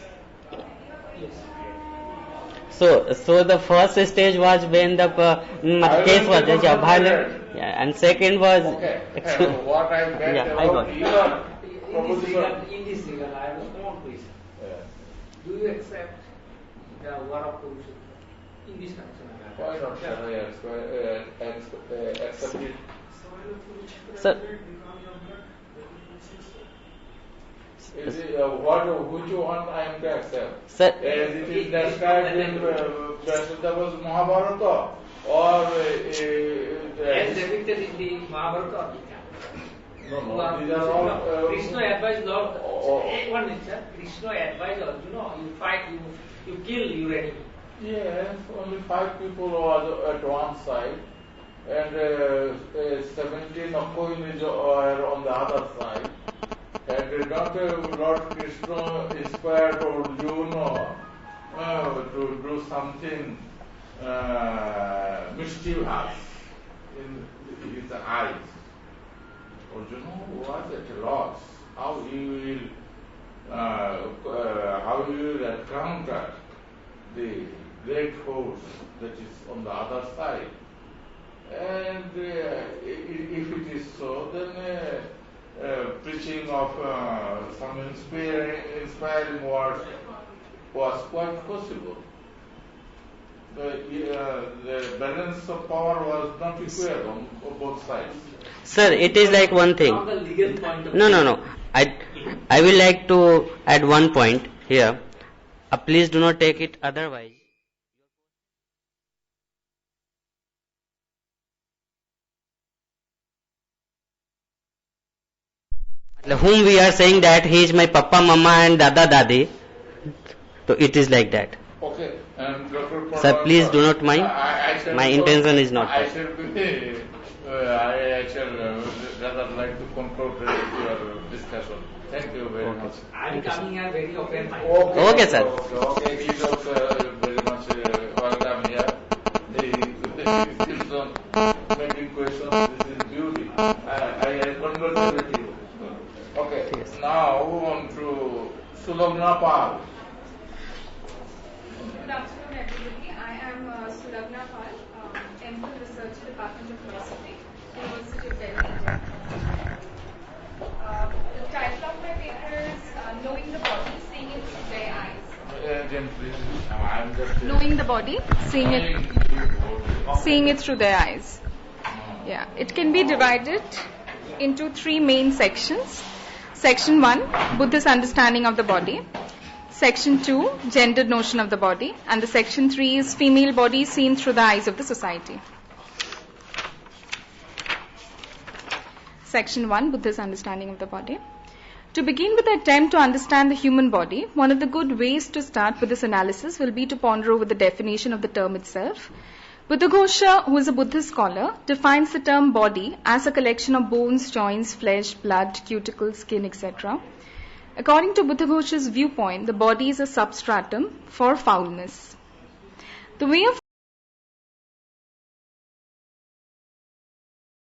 So the first stage was when the case was violent, and second was What I meant Yeah, I got about it. your In this regard, I have a small question. Do you accept the war of Kurukshetra? in this connection. Why not shall I accept it? Sir, Is it, which one I am to accept? sir, As it is described in Vyasadevas Mahabharata or As depicted in the Mahabharata or Gita. no, these are all Krishna advised Lord. One minute, sir. Krishna advised Arjuna, you fight, you kill your enemy. yes, only 5 people was at one side and 17 of coins are on the other side. And not Lord Krishna inspired Arjuna to do something mischievous in his eyes. Arjuna was at a loss how he will encounter the great force that is on the other side. And if it is so, then preaching of some inspiring words was quite possible. The balance of power was not equal on both sides. sir, it is like one thing. From the legal point of No. I will like to add one point here. Please do not take it otherwise. Whom we are saying that he is my papa, mama and dada, dadi. So it is like that. Okay, and Dr. Sir, please do not mind. I shall My intention is not I that. shall be, I shall rather like to conclude your discussion. Thank you very much. I am coming here very often. Okay, sir. Okay, he is also very much welcome here. He keeps on making questions. This is beauty. I converse with you. Okay, Yes. now on to Sulagna Pal. Good afternoon, everybody. I am Sulagna Pal, MPhil Research Department of Philosophy, University of Delhi, India. The title of my paper is Knowing the Body, Seeing It Through Their Eyes. Again, please. I'm just Knowing the body, seeing it through their eyes. Yeah, it can be divided into 3 main sections. Section 1, Buddhist understanding of the body. Section 2, gendered notion of the body. And the section 3 is female body seen through the eyes of the society. Section 1, Buddhist understanding of the body. To begin with the attempt to understand the human body, one of the good ways to start with this analysis will be to ponder over the definition of the term itself. Buddhaghosa, who is a Buddhist scholar, defines the term body as a collection of bones, joints, flesh, blood, cuticles, skin, etc. According to Buddhaghosa's viewpoint, the body is a substratum for foulness. The way of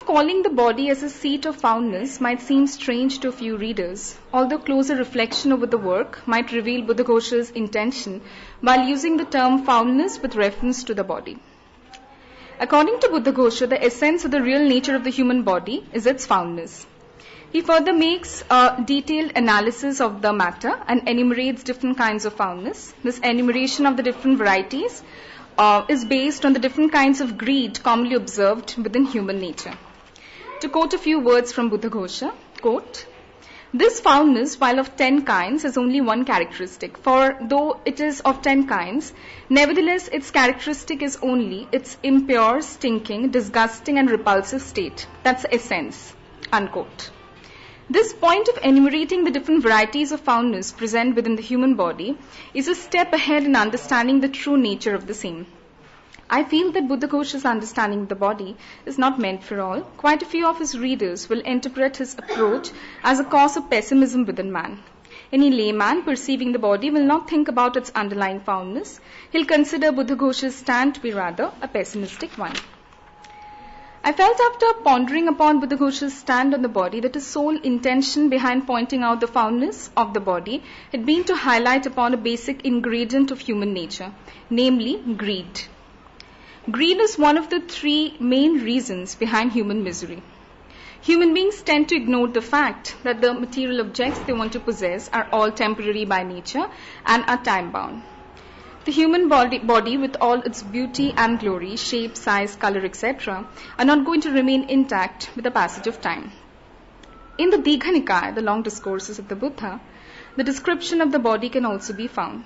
calling the body as a seat of foulness might seem strange to a few readers, although closer reflection over the work might reveal Buddhaghosa's intention while using the term foulness with reference to the body. According to Buddhaghosa, the essence of the real nature of the human body is its foulness. He further makes a detailed analysis of the matter and enumerates different kinds of foulness. This enumeration of the different varieties is based on the different kinds of greed commonly observed within human nature. To quote a few words from Buddhaghosa, quote, "This foulness, while of 10 kinds, has only one characteristic, for though it is of 10 kinds, nevertheless its characteristic is only its impure, stinking, disgusting and repulsive state. That's essence." Unquote. This point of enumerating the different varieties of foulness present within the human body is a step ahead in understanding the true nature of the same. I feel that Buddhaghosa's understanding of the body is not meant for all. Quite a few of his readers will interpret his approach as a cause of pessimism within man. Any layman perceiving the body will not think about its underlying foulness. He'll consider Buddhaghosa's stand to be rather a pessimistic one. I felt after pondering upon Buddhaghosa's stand on the body that his sole intention behind pointing out the foulness of the body had been to highlight upon a basic ingredient of human nature, namely greed. Greed is one of the 3 main reasons behind human misery. Human beings tend to ignore the fact that the material objects they want to possess are all temporary by nature and are time-bound. The human body with all its beauty and glory, shape, size, color, etc., are not going to remain intact with the passage of time. In the Digha Nikaya, the long discourses of the Buddha, the description of the body can also be found.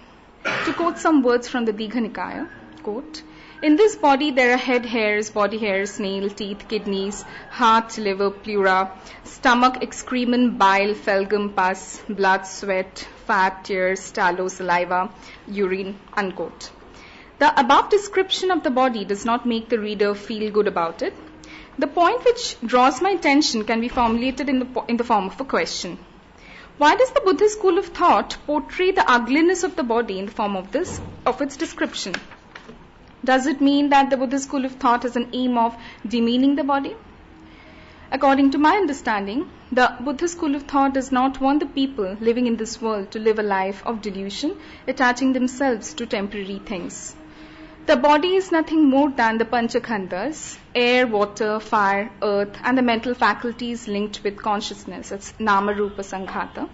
To quote some words from the Digha Nikaya, quote, "In this body there are head hairs, body hairs, nail, teeth, kidneys, heart, liver, pleura, stomach, excrement, bile, phlegm, pus, blood, sweat, fat, tears, tallow, saliva, urine," unquote. The above description of the body does not make the reader feel good about it. The point which draws my attention can be formulated in the form of a question. Why does the Buddhist school of thought portray the ugliness of the body in the form of its description? Does it mean that the Buddhist school of thought has an aim of demeaning the body? According to my understanding, the Buddhist school of thought does not want the people living in this world to live a life of delusion, attaching themselves to temporary things. The body is nothing more than the Panchakhandhas, air, water, fire, earth, and the mental faculties linked with consciousness. It's Nama Rupa Sanghata.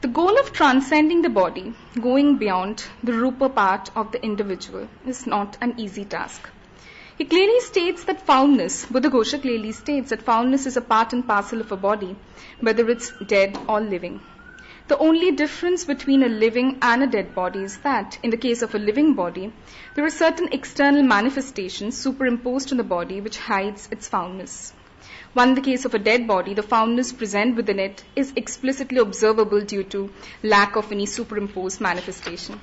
The goal of transcending the body, going beyond the Rupa part of the individual, is not an easy task. He clearly states that foulness, Buddhaghosa clearly states that foulness is a part and parcel of a body, whether it's dead or living. The only difference between a living and a dead body is that, in the case of a living body, there are certain external manifestations superimposed on the body which hides its foulness. While in the case of a dead body, the foulness present within it is explicitly observable due to lack of any superimposed manifestation.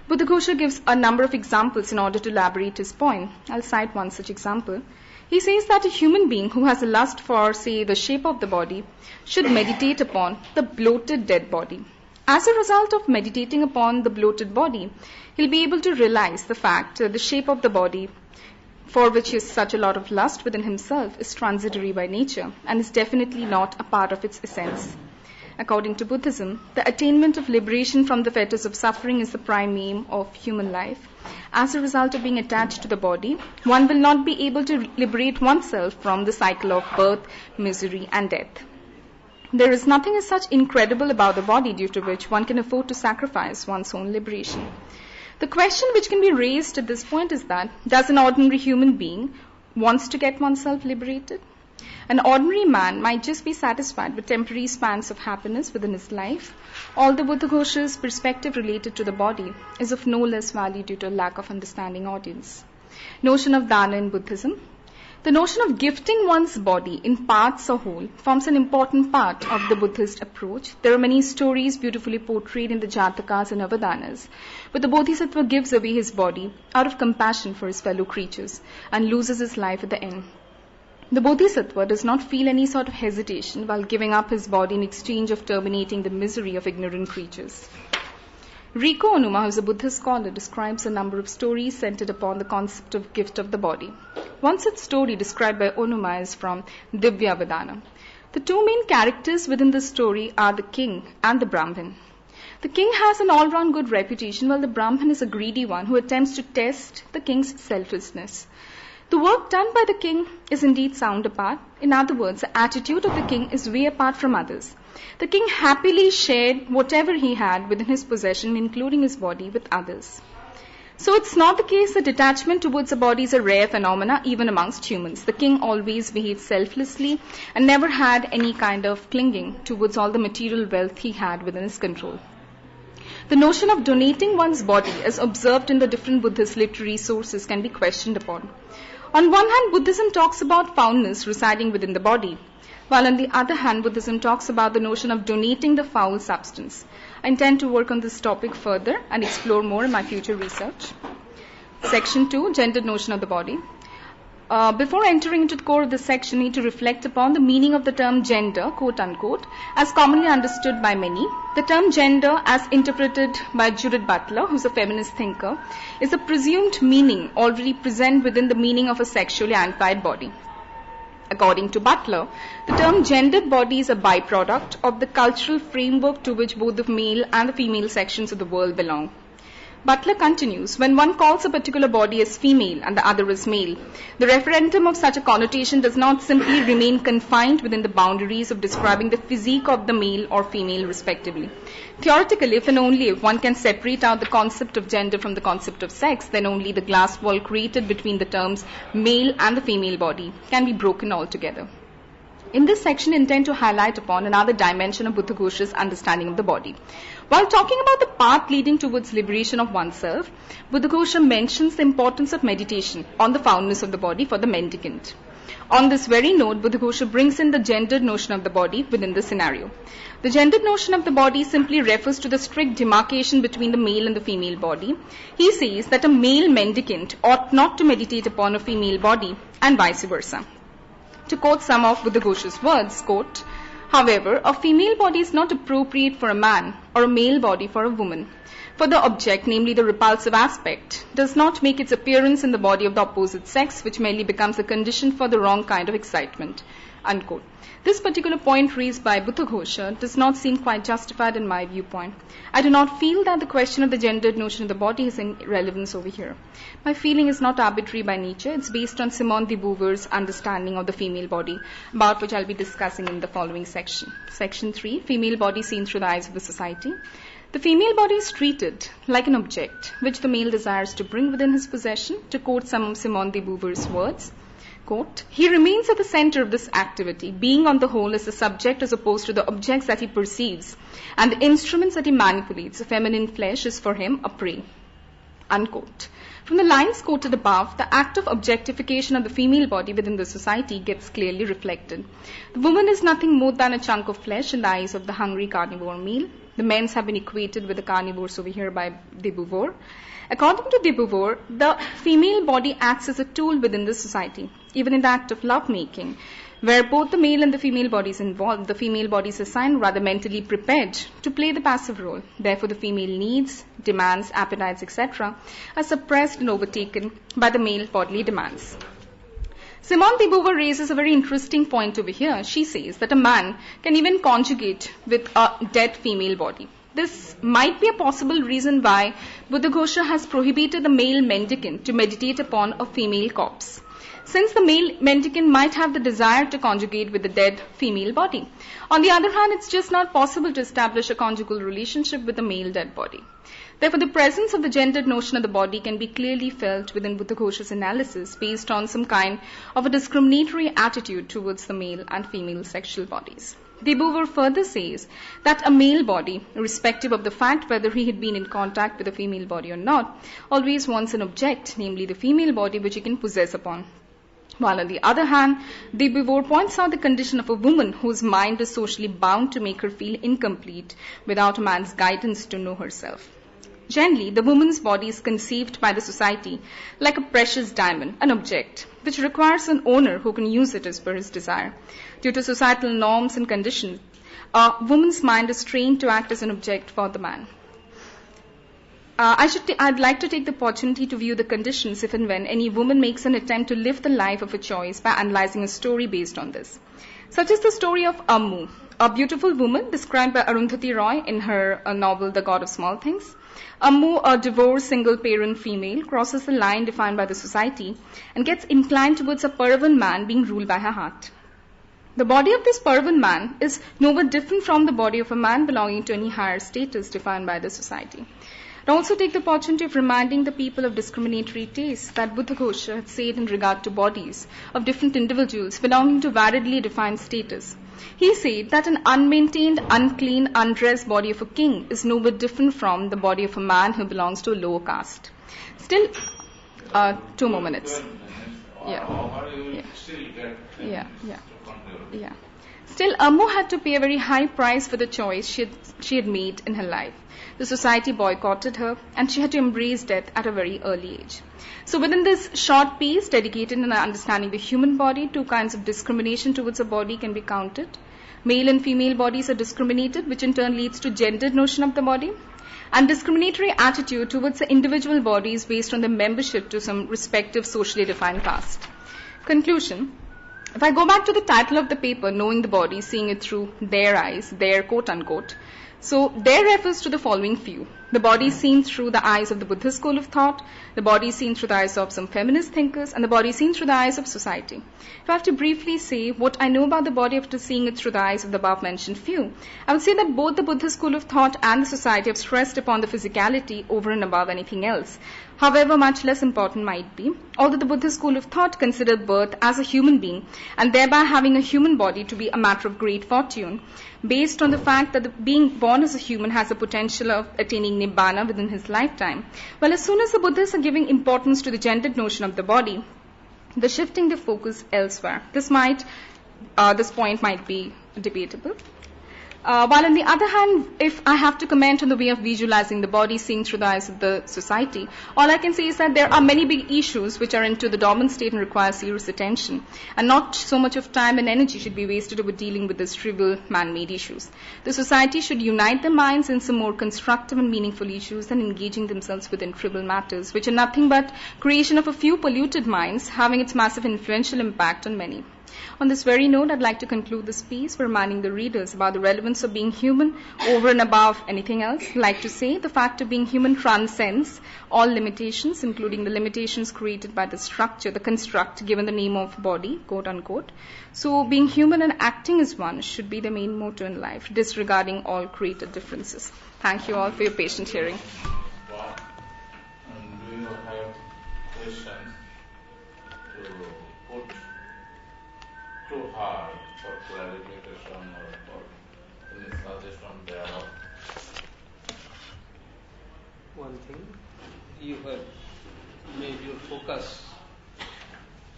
Buddhaghosa gives a number of examples in order to elaborate his point. I'll cite one such example. He says that a human being who has a lust for, say, the shape of the body should meditate upon the bloated dead body. As a result of meditating upon the bloated body, he'll be able to realize the fact that the shape of the body, for which he has such a lot of lust within himself, is transitory by nature and is definitely not a part of its essence. According to Buddhism, the attainment of liberation from the fetters of suffering is the prime aim of human life. As a result of being attached to the body, one will not be able to liberate oneself from the cycle of birth, misery, and death. There is nothing as such incredible about the body due to which one can afford to sacrifice one's own liberation. The question which can be raised at this point is that, does an ordinary human being wants to get oneself liberated? An ordinary man might just be satisfied with temporary spans of happiness within his life. Although Buddhaghosa's perspective related to the body is of no less value due to a lack of understanding audience. Notion of dana in Buddhism. The notion of gifting one's body in parts or whole forms an important part of the Buddhist approach. There are many stories beautifully portrayed in the Jatakas and Avadanas, but the Bodhisattva gives away his body out of compassion for his fellow creatures and loses his life at the end. The Bodhisattva does not feel any sort of hesitation while giving up his body in exchange of terminating the misery of ignorant creatures. Riko Onuma, who is a Buddhist scholar, describes a number of stories centered upon the concept of gift of the body. One such story described by Onuma is from Divyavadana. The two main characters within the story are the king and the Brahmin. The king has an all-round good reputation, while the Brahmin is a greedy one who attempts to test the king's selflessness. The work done by the king is indeed sound apart. In other words, the attitude of the king is way apart from others. The king happily shared whatever he had within his possession, including his body, with others. So it's not the case that detachment towards a body is a rare phenomena even amongst humans. The king always behaved selflessly and never had any kind of clinging towards all the material wealth he had within his control. The notion of donating one's body as observed in the different Buddhist literary sources can be questioned upon. On one hand, Buddhism talks about foulness residing within the body, while on the other hand, Buddhism talks about the notion of donating the foul substance. I intend to work on this topic further and explore more in my future research. Section 2, Gendered Notion of the Body. Before entering into the core of this section, we need to reflect upon the meaning of the term gender, quote-unquote, as commonly understood by many. The term gender, as interpreted by Judith Butler, who is a feminist thinker, is a presumed meaning already present within the meaning of a sexually amplified body. According to Butler, the term gendered body is a byproduct of the cultural framework to which both the male and the female sections of the world belong. Butler continues, when one calls a particular body as female and the other as male, the referendum of such a connotation does not simply remain confined within the boundaries of describing the physique of the male or female respectively. Theoretically, if and only if one can separate out the concept of gender from the concept of sex, then only the glass wall created between the terms male and the female body can be broken altogether. In this section, I intend to highlight upon another dimension of Buddha Ghosha's understanding of the body. While talking about the path leading towards liberation of oneself, Buddha Ghosha mentions the importance of meditation on the foundness of the body for the mendicant. On this very note, Buddha Ghosha brings in the gendered notion of the body within the scenario. The gendered notion of the body simply refers to the strict demarcation between the male and the female body. He says that a male mendicant ought not to meditate upon a female body and vice versa. To quote some of Buddha Ghosha's words, quote, however, a female body is not appropriate for a man or a male body for a woman. For the object, namely the repulsive aspect, does not make its appearance in the body of the opposite sex, which merely becomes a condition for the wrong kind of excitement. Unquote. This particular point raised by Buddha Ghosha does not seem quite justified in my viewpoint. I do not feel that the question of the gendered notion of the body has any relevance over here. My feeling is not arbitrary by nature. It's based on Simone de Beauvoir's understanding of the female body, about which I'll be discussing in the following section. Section 3, female body seen through the eyes of the society. The female body is treated like an object which the male desires to bring within his possession. To quote some of Simone de Beauvoir's words, quote, he remains at the center of this activity, being on the whole as the subject as opposed to the objects that he perceives, and the instruments that he manipulates. The feminine flesh is for him a prey. Unquote. From the lines quoted above, the act of objectification of the female body within the society gets clearly reflected. The woman is nothing more than a chunk of flesh in the eyes of the hungry carnivore male. The men's have been equated with the carnivores over here by de Beauvoir. According to de Beauvoir, the female body acts as a tool within the society. Even in the act of love-making, where both the male and the female bodies involved, the female body is assigned rather mentally prepared to play the passive role. Therefore, the female needs, demands, appetites, etc. are suppressed and overtaken by the male bodily demands. Simone de Beauvoir raises a very interesting point over here. She says that a man can even conjugate with a dead female body. This might be a possible reason why Buddha Ghosha has prohibited the male mendicant to meditate upon a female corpse, since the male mendicant might have the desire to conjugate with the dead female body. On the other hand, it's just not possible to establish a conjugal relationship with a male dead body. Therefore, the presence of the gendered notion of the body can be clearly felt within Buddha Ghosha's analysis based on some kind of a discriminatory attitude towards the male and female sexual bodies. De Beauvoir further says that a male body, irrespective of the fact whether he had been in contact with a female body or not, always wants an object, namely the female body, which he can possess upon. While on the other hand, de Beauvoir points out the condition of a woman whose mind is socially bound to make her feel incomplete without a man's guidance to know herself. Generally, the woman's body is conceived by the society like a precious diamond, an object, which requires an owner who can use it as per his desire. Due to societal norms and conditions, a woman's mind is trained to act as an object for the man. I'd like to take the opportunity to view the conditions if and when any woman makes an attempt to live the life of a choice by analyzing a story based on this. Such is the story of Ammu, a beautiful woman described by Arundhati Roy in her novel The God of Small Things. Ammu, a divorced single-parent female, crosses the line defined by the society and gets inclined towards a Paravan man being ruled by her heart. The body of this Paravan man is nowhere different from the body of a man belonging to any higher status defined by the society. I also take the opportunity of reminding the people of discriminatory tastes that Buddha Ghosha had said in regard to bodies of different individuals belonging to variedly defined status. He said that an unmaintained, unclean, undressed body of a king is no bit different from the body of a man who belongs to a lower caste. Still, 2 more minutes. Yeah. Still, Ammu had to pay a very high price for the choice she had made in her life. The society boycotted her, and she had to embrace death at a very early age. So within this short piece dedicated in understanding the human body, 2 kinds of discrimination towards a body can be counted. Male and female bodies are discriminated, which in turn leads to gendered notion of the body, and discriminatory attitude towards the individual bodies based on their membership to some respective socially defined caste. Conclusion. If I go back to the title of the paper, Knowing the Body, Seeing It Through Their Eyes, their quote-unquote, so there refers to the following few. The body is seen through the eyes of the Buddhist school of thought, the body is seen through the eyes of some feminist thinkers, and the body is seen through the eyes of society. If I have to briefly say what I know about the body after seeing it through the eyes of the above-mentioned few, I would say that both the Buddhist school of thought and the society have stressed upon the physicality over and above anything else. However much less important might be, although the Buddhist school of thought considered birth as a human being and thereby having a human body to be a matter of great fortune, based on the fact that being born as a human has the potential of attaining nibbana within his lifetime. Well, as soon as the Buddhists are giving importance to the gendered notion of the body, they're shifting their focus elsewhere. This point might be debatable. While on the other hand, if I have to comment on the way of visualizing the body seen through the eyes of the society, all I can say is that there are many big issues which are into the dormant state and require serious attention, and not so much of time and energy should be wasted over dealing with these trivial man-made issues. The society should unite their minds in some more constructive and meaningful issues than engaging themselves within trivial matters, which are nothing but creation of a few polluted minds having its massive influential impact on many. On this very note, I'd like to conclude this piece by reminding the readers about the relevance of being human over and above anything else. I'd like to say the fact of being human transcends all limitations, including the limitations created by the structure, the construct given the name of body, quote unquote. So being human and acting as one should be the main motto in life, disregarding all created differences. Thank you all for your patient hearing. Wow. And do you have questions to put to her for clarification or for any suggestion thereof? One thing, you have made your focus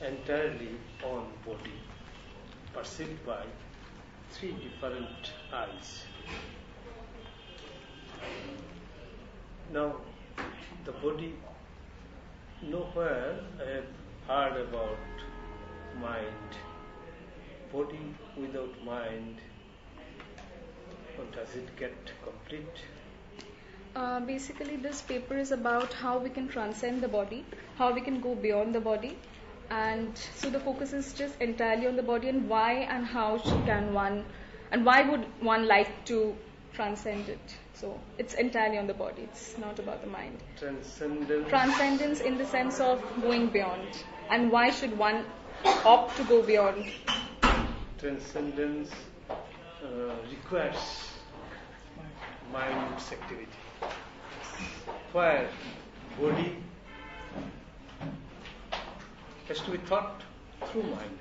entirely on body, perceived by three different eyes. Now, the body, nowhere I have heard about mind. Body without mind, or does it get complete? Basically, this paper is about how we can transcend the body, how we can go beyond the body, and so the focus is just entirely on the body and why and how can one, and why would one like to transcend it. So it's entirely on the body, it's not about the mind. Transcendence. Transcendence in the sense of going beyond, and why should one opt to go beyond. Transcendence requires mind's activity, where body has to be thought through mind.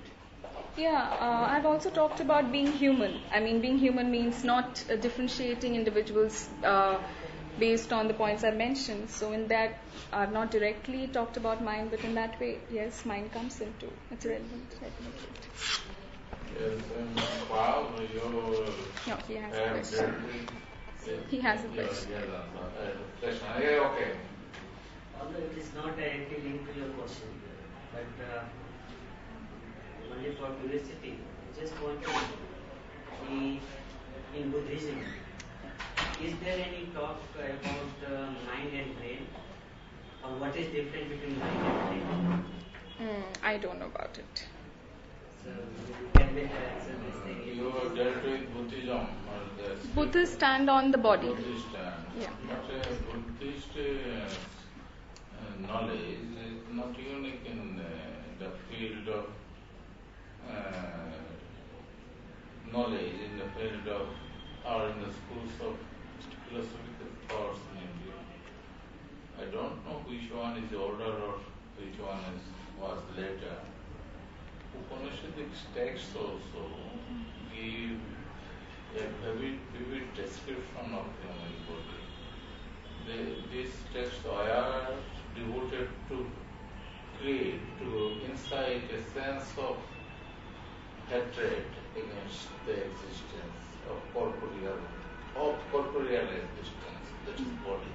Yeah, I've also talked about being human. I mean, being human means not differentiating individuals based on the points I mentioned. So in that, I've not directly talked about mind, but in that way, yes, mind comes into. It's relevant, definitely. Yes, wow, No, he has a question. He has a question. Okay. Although it is not directly linked to your question, but only for curiosity, I just want to know, in Buddhism, is there any talk about mind and brain? Or what is different between mind and brain? I don't know about it. So you can better answer this thing. You have dealt with Buddhism. Buddhists stand on the body. Buddhist stand. Yeah. But Buddhist knowledge is not unique in the field of knowledge, in the field of, or in the schools of philosophical thoughts in India. I don't know which one is older or which one was later. Upanishadic texts also give a very vivid description of human body. These texts are devoted to create, to incite a sense of hatred against the existence of corporeal existence, that is body.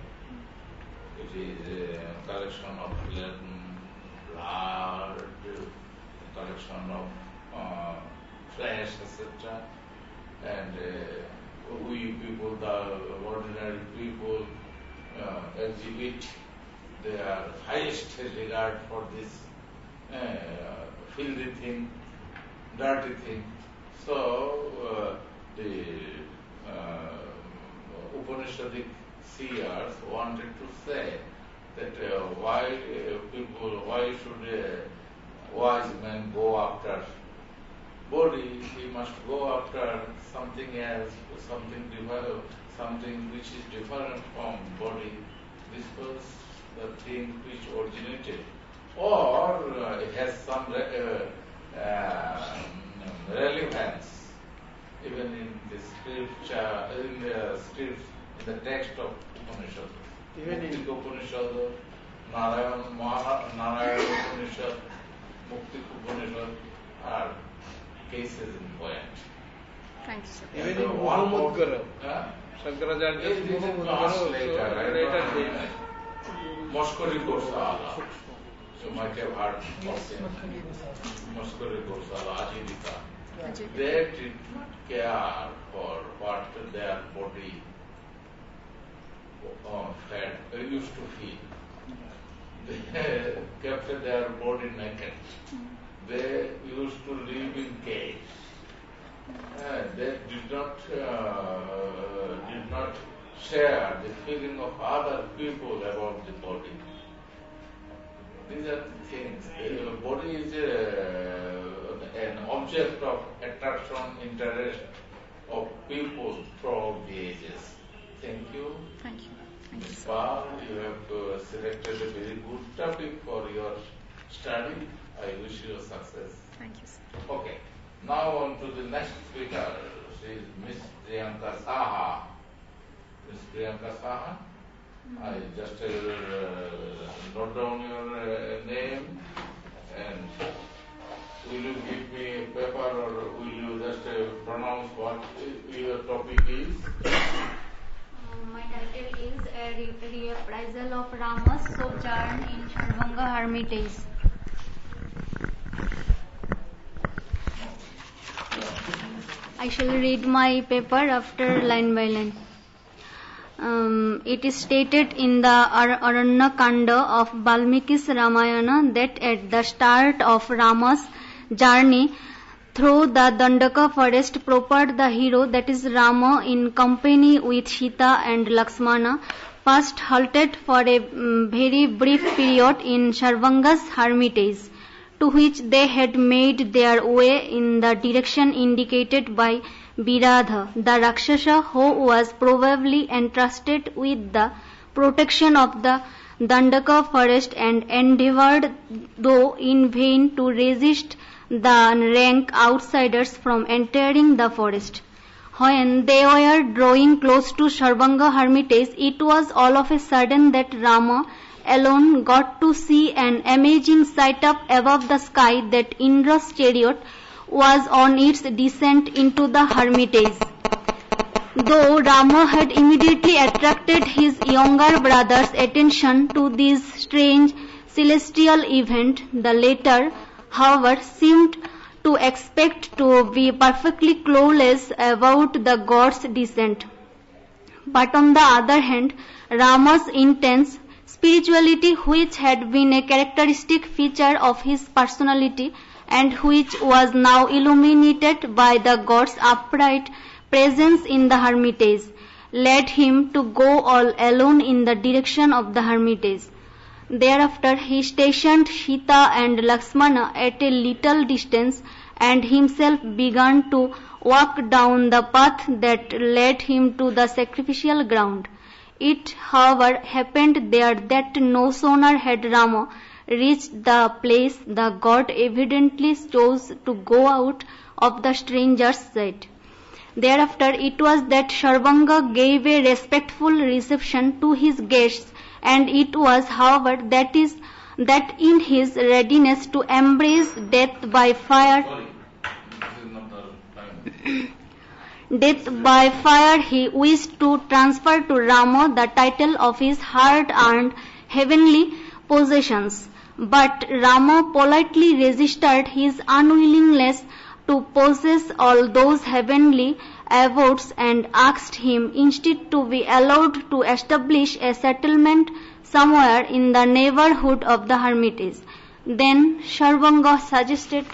It is a collection of blood, collection of flesh, etc. And we people, the ordinary people, exhibit their highest regard for this filthy thing, dirty thing. So the Upanishadic seers wanted to say that why should a wise man go after body? He must go after something else, something which is different from body. This was the thing which originated, or it has some relevance even in the scripture, in the text of Upanishad. Even in Mukti Upanishad, Narayana Upanishad, Mukti Upanishad are cases in point. Thank you, sir. even in Muhammad Guru, Shankaracharya This is translator, later date. Moskori Gosala. You might have heard Moskori Gosala, Ajivika. They did not care for what their body used to feel. They kept their body naked. They used to live in caves. They did not share the feeling of other people about the body. These are the things. The body is an object of attraction, interest of people throughout the ages. Thank you. Thank you. Thank you, Ms. sir. Pal, you have selected a very good topic for your study. I wish you success. Thank you, sir. Okay. Now on to the next speaker. She is Miss Priyanka Saha. Miss Priyanka Saha, I just note down your name, and will you give me a paper or will you just pronounce what your topic is? My title is A Reprisal of Rama's Sojourn in Sarvanga Hermitage. I shall read my paper after line by line. It is stated in the Aranya Kanda of Valmiki's Ramayana that at the start of Rama's journey through the Dandaka forest proper the hero, that is Rama, in company with Sita and Lakshmana, first halted for a very brief period in Sarvanga's hermitage, to which they had made their way in the direction indicated by Viradha, the Rakshasa, who was probably entrusted with the protection of the Dandaka forest and endeavored, though in vain, to resist the rank outsiders from entering the forest. When they were drawing close to Sarvanga hermitage, it was all of a sudden that Rama alone got to see an amazing sight up above the sky, that Indra's chariot was on its descent into the hermitage. Though Rama had immediately attracted his younger brother's attention to this strange celestial event, the latter, however, seemed to expect to be perfectly clueless about the god's descent. But on the other hand, Rama's intense spirituality, which had been a characteristic feature of his personality and which was now illuminated by the god's upright presence in the hermitage, led him to go all alone in the direction of the hermitage. Thereafter he stationed Sita and Lakshmana at a little distance and himself began to walk down the path that led him to the sacrificial ground. It, however, happened there that no sooner had Rama reached the place, the god evidently chose to go out of the stranger's sight. Thereafter it was that Sarvanga gave a respectful reception to his guests, and it was, however, that in his readiness to embrace death by fire, he wished to transfer to Rama the title of his hard-earned heavenly possessions. But Rama politely resisted his unwillingness to possess all those heavenly abodes and asked him instead to be allowed to establish a settlement somewhere in the neighborhood of the hermitage. Then Sarvanga suggested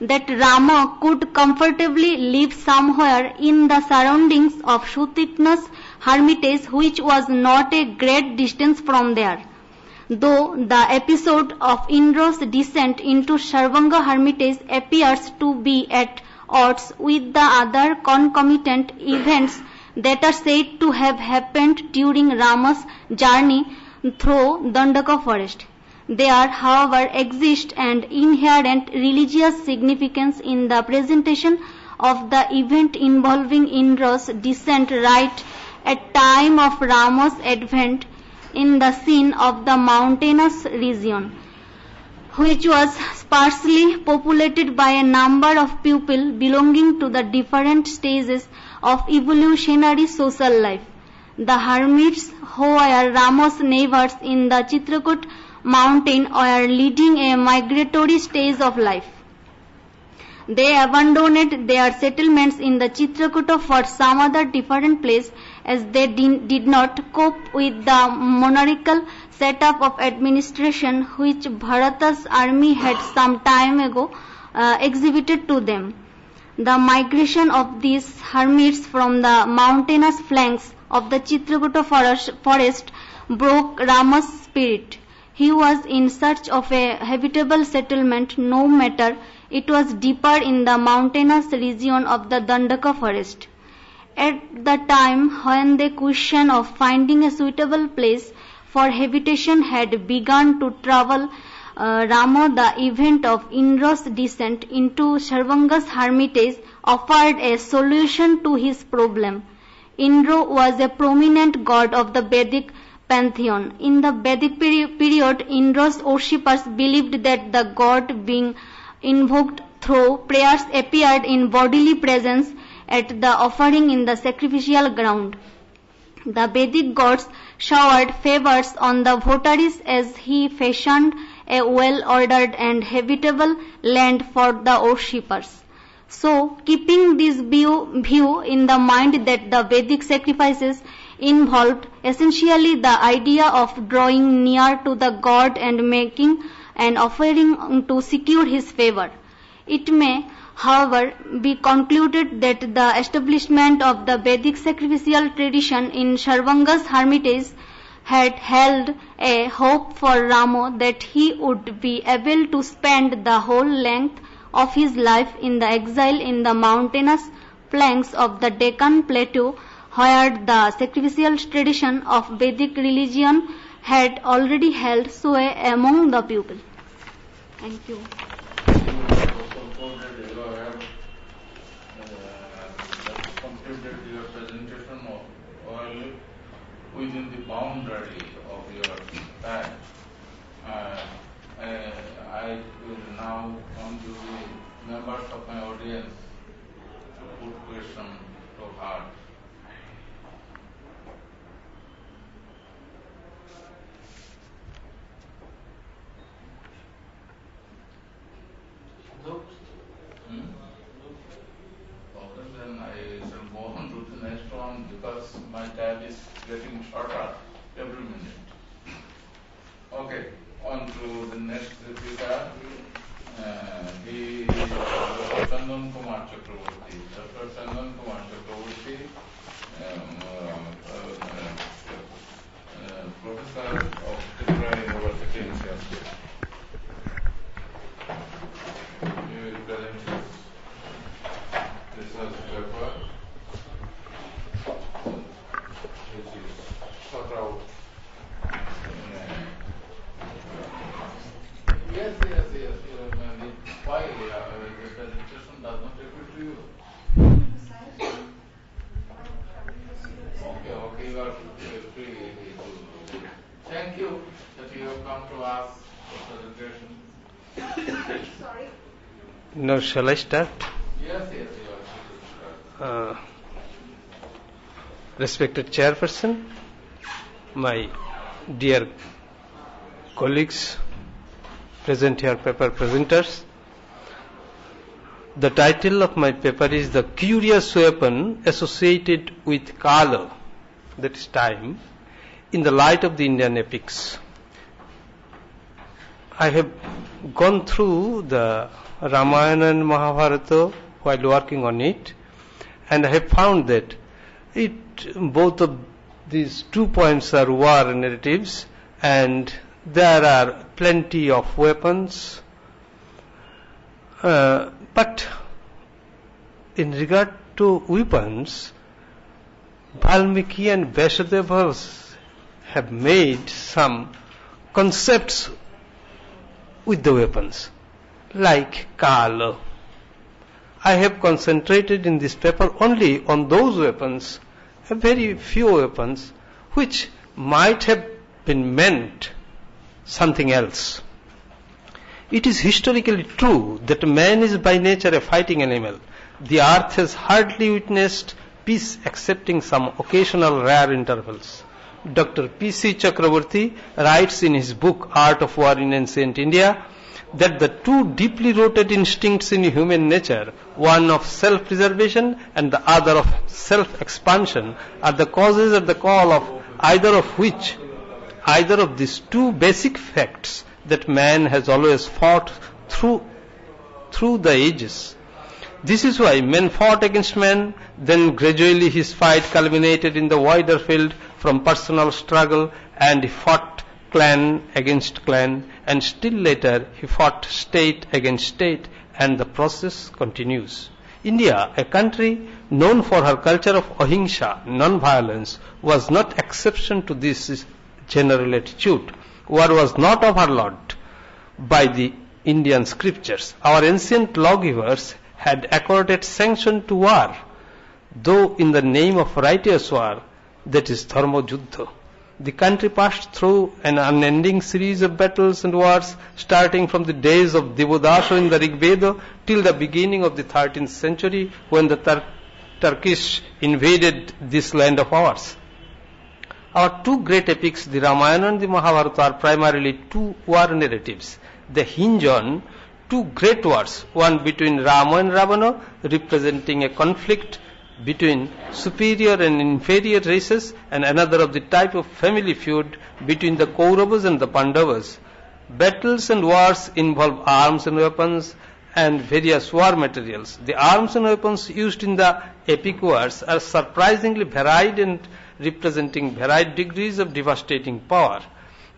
that Rama could comfortably live somewhere in the surroundings of Sutikna's hermitage, which was not a great distance from there. Though the episode of Indra's descent into Sarvanga hermitage appears to be at odds with the other concomitant events that are said to have happened during Rama's journey through Dandaka forest. There, however, exists an inherent religious significance in the presentation of the event involving Indra's descent right at time of Rama's advent in the scene of the mountainous region, which was sparsely populated by a number of people belonging to the different stages of evolutionary social life. The hermits who were Rama's neighbors in the Chitrakoot mountain were leading a migratory stage of life. They abandoned their settlements in the Chitrakuta for some other different place, as they did not cope with the monarchical setup of administration which Bharata's army had some time ago exhibited to them. The migration of these hermits from the mountainous flanks of the Chitrakuta forest broke Rama's spirit. He was in search of a habitable settlement, no matter it was deeper in the mountainous region of the Dandaka forest. At the time when the question of finding a suitable place for habitation had begun to trouble Rama, the event of Indra's descent into Sarvanga's hermitage offered a solution to his problem. Indra was a prominent god of the Vedic pantheon. In the Vedic period, Indra's worshippers believed that the god being invoked through prayers appeared in bodily presence at the offering in the sacrificial ground. The Vedic gods showered favors on the votaries as he fashioned a well-ordered and habitable land for the worshippers. So, keeping this view in the mind that the Vedic sacrifices involved essentially the idea of drawing near to the god and making an offering to secure his favor. It may, however, be concluded that the establishment of the Vedic sacrificial tradition in Sarvanga's hermitage had held a hope for Rama that he would be able to spend the whole length of his life in the exile in the mountainous flanks of the Deccan plateau, where the sacrificial tradition of Vedic religion had already held sway among the people. Thank you. Completed your presentation orally within the boundary of your time. I will now come to the members of my audience to put question to heart. Then I shall go on to the next one because my time is getting shorter every minute. Okay, on to the next speaker. He is Dr. Chandan Kumar Chakraborty. Dr. Chandan Kumar Chakraborty, Professor of Tripura University in Singapore. He will present his research paper, which is sort out. Yes. Why the presentation does not appeal to you? Okay, you are free to. Thank you that you have come to us for presentation. Sorry. Now, shall I start? Yes, you are free to start. Respected Chairperson, my dear colleagues, present here paper presenters. The title of my paper is The Curious Weapon Associated with Kala, that is time, in the light of the Indian epics. I have gone through the Ramayana and Mahabharata while working on it, and I have found that both of these 2 points are war narratives, and there are plenty of weapons. But in regard to weapons, Valmiki and Vyasadeva have made some concepts with the weapons, like Kala. I have concentrated in this paper only on those weapons, a very few weapons, which might have been meant something else. It is historically true that man is by nature a fighting animal. The earth has hardly witnessed peace excepting some occasional rare intervals. Dr. P.C. Chakraborty writes in his book Art of War in Ancient India that the two deeply rooted instincts in human nature, one of self-preservation and the other of self-expansion, are the causes at the call of either of these two basic facts that man has always fought through the ages. This is why men fought against men, then gradually his fight culminated in the wider field from personal struggle, and he fought clan against clan, and still later he fought state against state, and the process continues. India, a country known for her culture of ahimsa, non-violence, was not exception to this general attitude. War was not overlaid by the Indian scriptures. Our ancient lawgivers had accorded sanction to war, though in the name of righteous war, that is dharma juddha. The country passed through an unending series of battles and wars, starting from the days of Devodasa in the Rig Veda till the beginning of the 13th century, when the Turkish invaded this land of ours. Our two great epics, the Ramayana and the Mahabharata, are primarily two war narratives. They hinge on two great wars, one between Rama and Ravana, representing a conflict between superior and inferior races, and another of the type of family feud between the Kauravas and the Pandavas. Battles and wars involve arms and weapons and various war materials. The arms and weapons used in the epic wars are surprisingly varied and representing varied degrees of devastating power.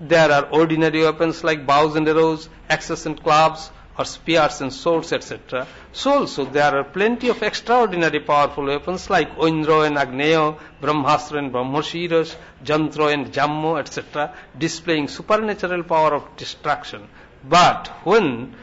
There are ordinary weapons like bows and arrows, axes and clubs, or spears and swords, etc. So also there are plenty of extraordinary powerful weapons like Oindra and Agneya, Brahmastra and Brahmoshiras, Jantra and Jammu, etc., displaying supernatural power of destruction. But when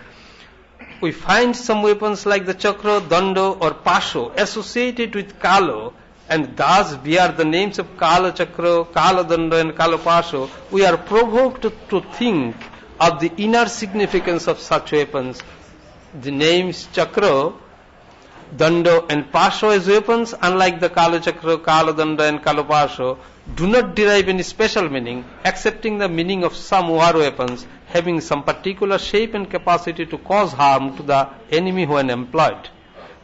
we find some weapons like the Chakra, Danda or Pasho associated with Kala, and thus bear the names of Kala Chakra, Kala Danda and Kala Pasho, we are provoked to think of the inner significance of such weapons. The names Chakra, Danda and Pasho as weapons, unlike the Kala Chakra, Kala Danda and Kala Pasho, do not derive any special meaning, excepting the meaning of some war weapons having some particular shape and capacity to cause harm to the enemy when employed.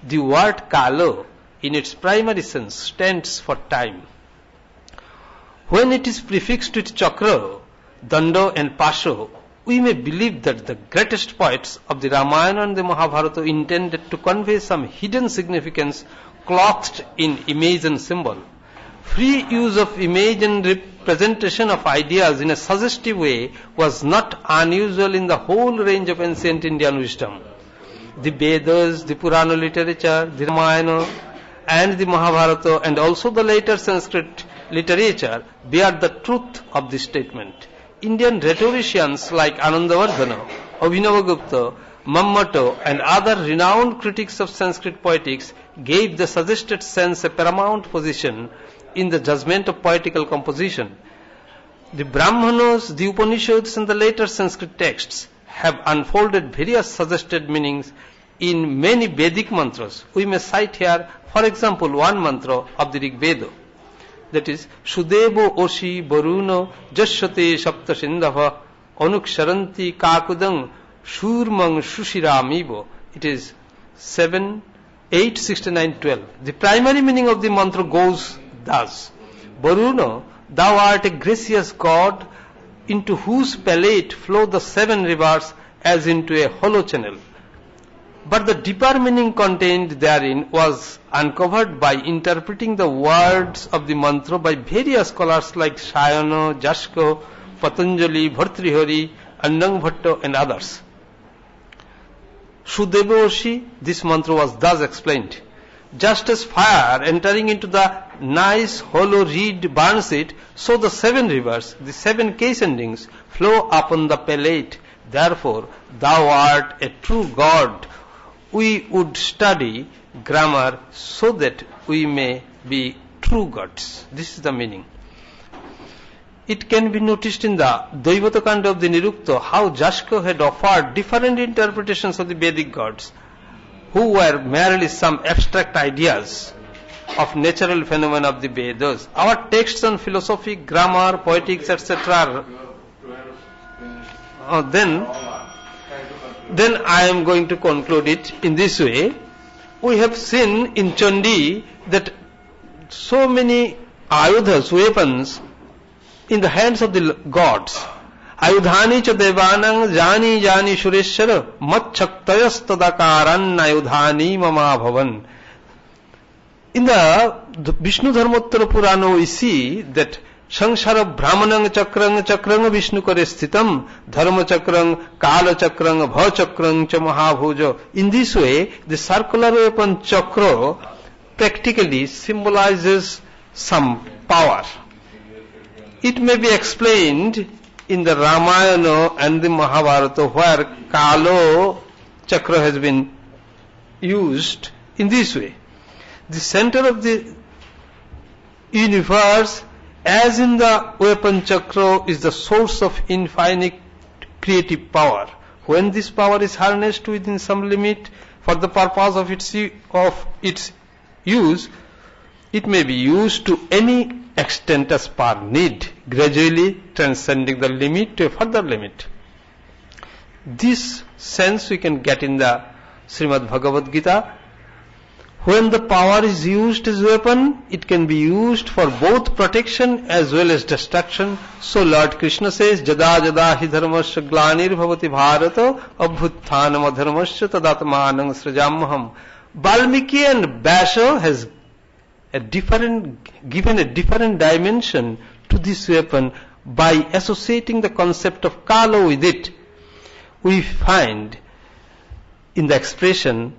The word Kala, in its primary sense, stands for time. When it is prefixed with Chakra, Danda and Pasho, we may believe that the greatest poets of the Ramayana and the Mahabharata intended to convey some hidden significance clothed in image and symbol. Free use of image and representation of ideas in a suggestive way was not unusual in the whole range of ancient Indian wisdom. The Vedas, the Purana literature, the Ramayana and the Mahabharata, and also the later Sanskrit literature bear the truth of this statement. Indian rhetoricians like Anandavardhana, Abhinavagupta, Mammato and other renowned critics of Sanskrit poetics gave the suggested sense a paramount position in the judgment of poetical composition. The Brahmanas, the Upanishads and the later Sanskrit texts have unfolded various suggested meanings in many Vedic mantras. We may cite here, for example, one mantra of the Rig Veda. That is, Shudevo Oshi Varuna Jashate Sapta Sindhava Anuksharanti Kakudang Shurmang Shushiramivo. It is 7, 8, 69, 12. The primary meaning of the mantra goes thus: Varuna, thou art a gracious god, into whose palate flow the 7 rivers as into a hollow channel. But the deeper meaning contained therein was uncovered by interpreting the words of the mantra by various scholars like Sayana, Jasko, Patanjali, Bhartrihari, Annang Bhatto and others. Sudevoshi, this mantra was thus explained. Just as fire entering into the nice hollow reed burns it, so the 7 rivers, the 7 case endings, flow upon the palate. Therefore, thou art a true God. We would study grammar so that we may be true gods. This is the meaning. It can be noticed in the Daivata Kanda of the Nirukta how Jasko had offered different interpretations of the Vedic gods, who were merely some abstract ideas of natural phenomena of the Vedas. Our texts on philosophy, grammar, poetics, etc. Then I am going to conclude it in this way. We have seen in Chandi that so many ayudhas, weapons, in the hands of the gods. Ayudhani cha devanang jani jani sureshwara mat chaktayas tadakaran ayudhani mama bhavan. In the Vishnu Dharmottara Purana we see that Sangsara Brahmanang chakrang Vishnu kare sthitam dharma chakrang kala chakrang bha chakrang cha mahabhuja. In this way, the circular weapon chakra practically symbolizes some power. It may be explained in the Ramayana and the Mahabharata where Kalo chakra has been used in this way. The center of the universe, as in the weapon chakra, is the source of infinite creative power. When this power is harnessed within some limit for the purpose of its use, it may be used to any extent as per need, gradually transcending the limit to a further limit. This sense we can get in the Srimad Bhagavad Gita. When the power is used as weapon, it can be used for both protection as well as destruction. So Lord Krishna says, Jada jada hi dharmasya glanir bhavati bharata abhuttanam adharmasya tadatmanang srajamaham. Valmiki and Basho has given a different dimension to this weapon by associating the concept of Kala with it. We find in the expression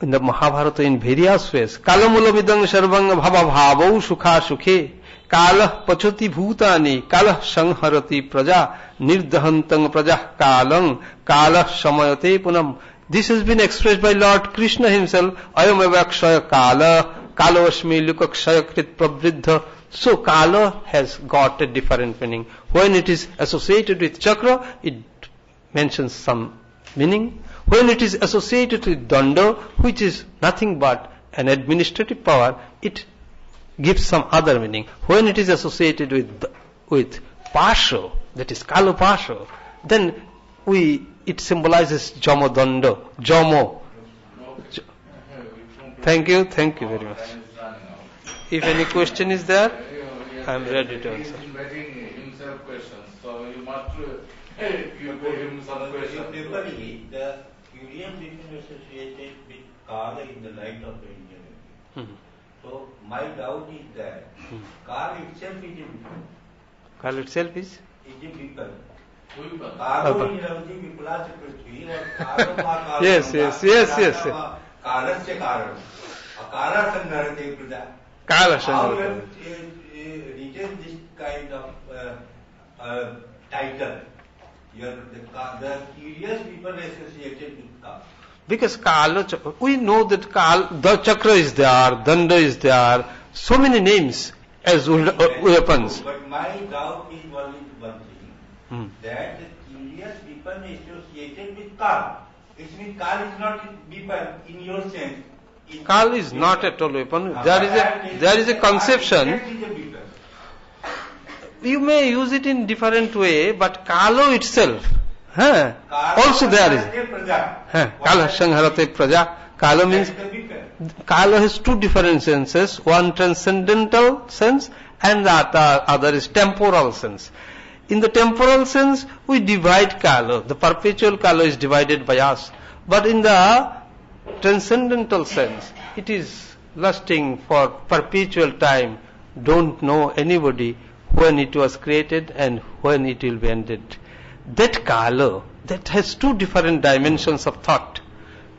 in the Mahabharata in various ways. Kalamula vidang sarvang bhava bhavau sukha sukhe kalah pachoti bhutani kalah sangharati praja nirdahantang prajah kalang kalah samayate punam. This has been expressed by Lord Krishna himself. Ayam avakshaya kala Kalavashmi Lukakshayakrit Prabridha. So Kala has got a different meaning. When it is associated with chakra, it mentions some meaning. When it is associated with Danda, which is nothing but an administrative power, it gives some other meaning. When it is associated with Pasho, that is Kala Pasho, then it symbolizes Jamo Danda, Jomo. Thank you very much. If any question is there, I am ready to answer. He is inviting himself questions, so you must you put him some questions. The Curium became associated with Kala in the light of the Indian. So my doubt is that Kala itself is a people. Kala itself is a people. Yes. Kalasya karan. Kala Sangharate Praja. Kala How you Sangharate. have written this kind of title? The curious people associated with Kala. Because Kala, we know that the chakra is there, Danda is there, so many names as weapons. But my doubt is only one thing, that the curious people associated with Kala. It means Kala is not people in your sense. Kala is not at all weapon. There is a conception. You may use it in different way, but Kala itself, also there is. Kala Sangharate Praja. Kala means, Kala has two different senses, one transcendental sense and the other is temporal sense. In the temporal sense, we divide kala. The perpetual kala is divided by us. But in the transcendental sense, it is lasting for perpetual time. Don't know anybody when it was created and when it will be ended. That kala, that has two different dimensions of thought.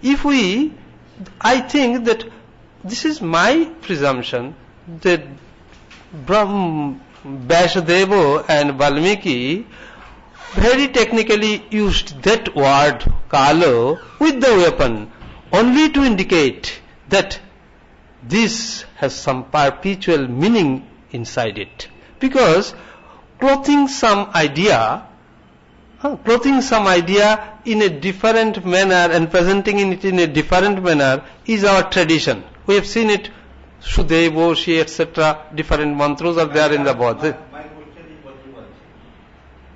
I think that this is my presumption that Vyasadeva and Valmiki very technically used that word kala with the weapon only to indicate that this has some perpetual meaning inside it. Because clothing some idea in a different manner and presenting it in a different manner is our tradition. We have seen it, Sudeva, Shi, etc. Different mantras are there in the Bhagavad. My question is what you want.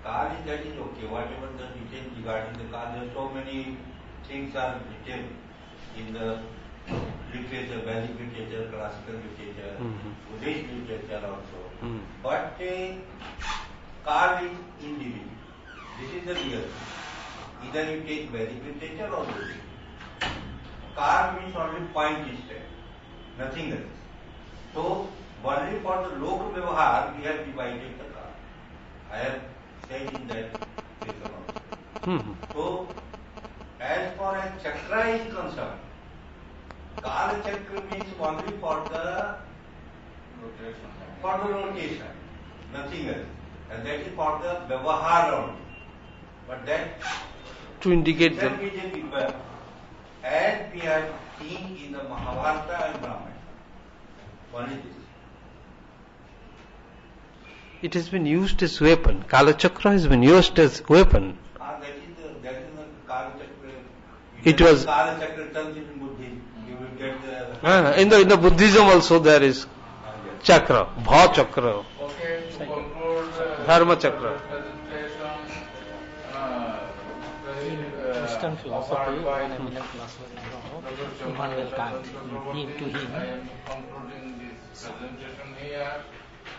Car is that is okay. Whatever the detail regarding the car, there are so many things are written in the literature, Vedic literature, classical literature, Buddhist literature also. But car is individual. This is the real. Either you take Vedic literature or Buddhist. Car means only point system, nothing else. So, only for the local vyavahar, we have divided the car. I have said in that paper also. So, as far as chakra is concerned, Kala chakra means only for the rotation, nothing else. And that is for the vyavahar only. But that to indicate that as we have seen in the Mahabharata and Ramayana. Only this. It has been used as weapon. Kala chakra has been used as weapon. That is the Kala chakra. It was Kala chakra turns into Buddhism. You will get the in the Buddhism also there is chakra, bha chakra, Okay, to conclude dharma chakra. Western philosophy, one eminent philosopher, Immanuel Kant. I am concluding this presentation here.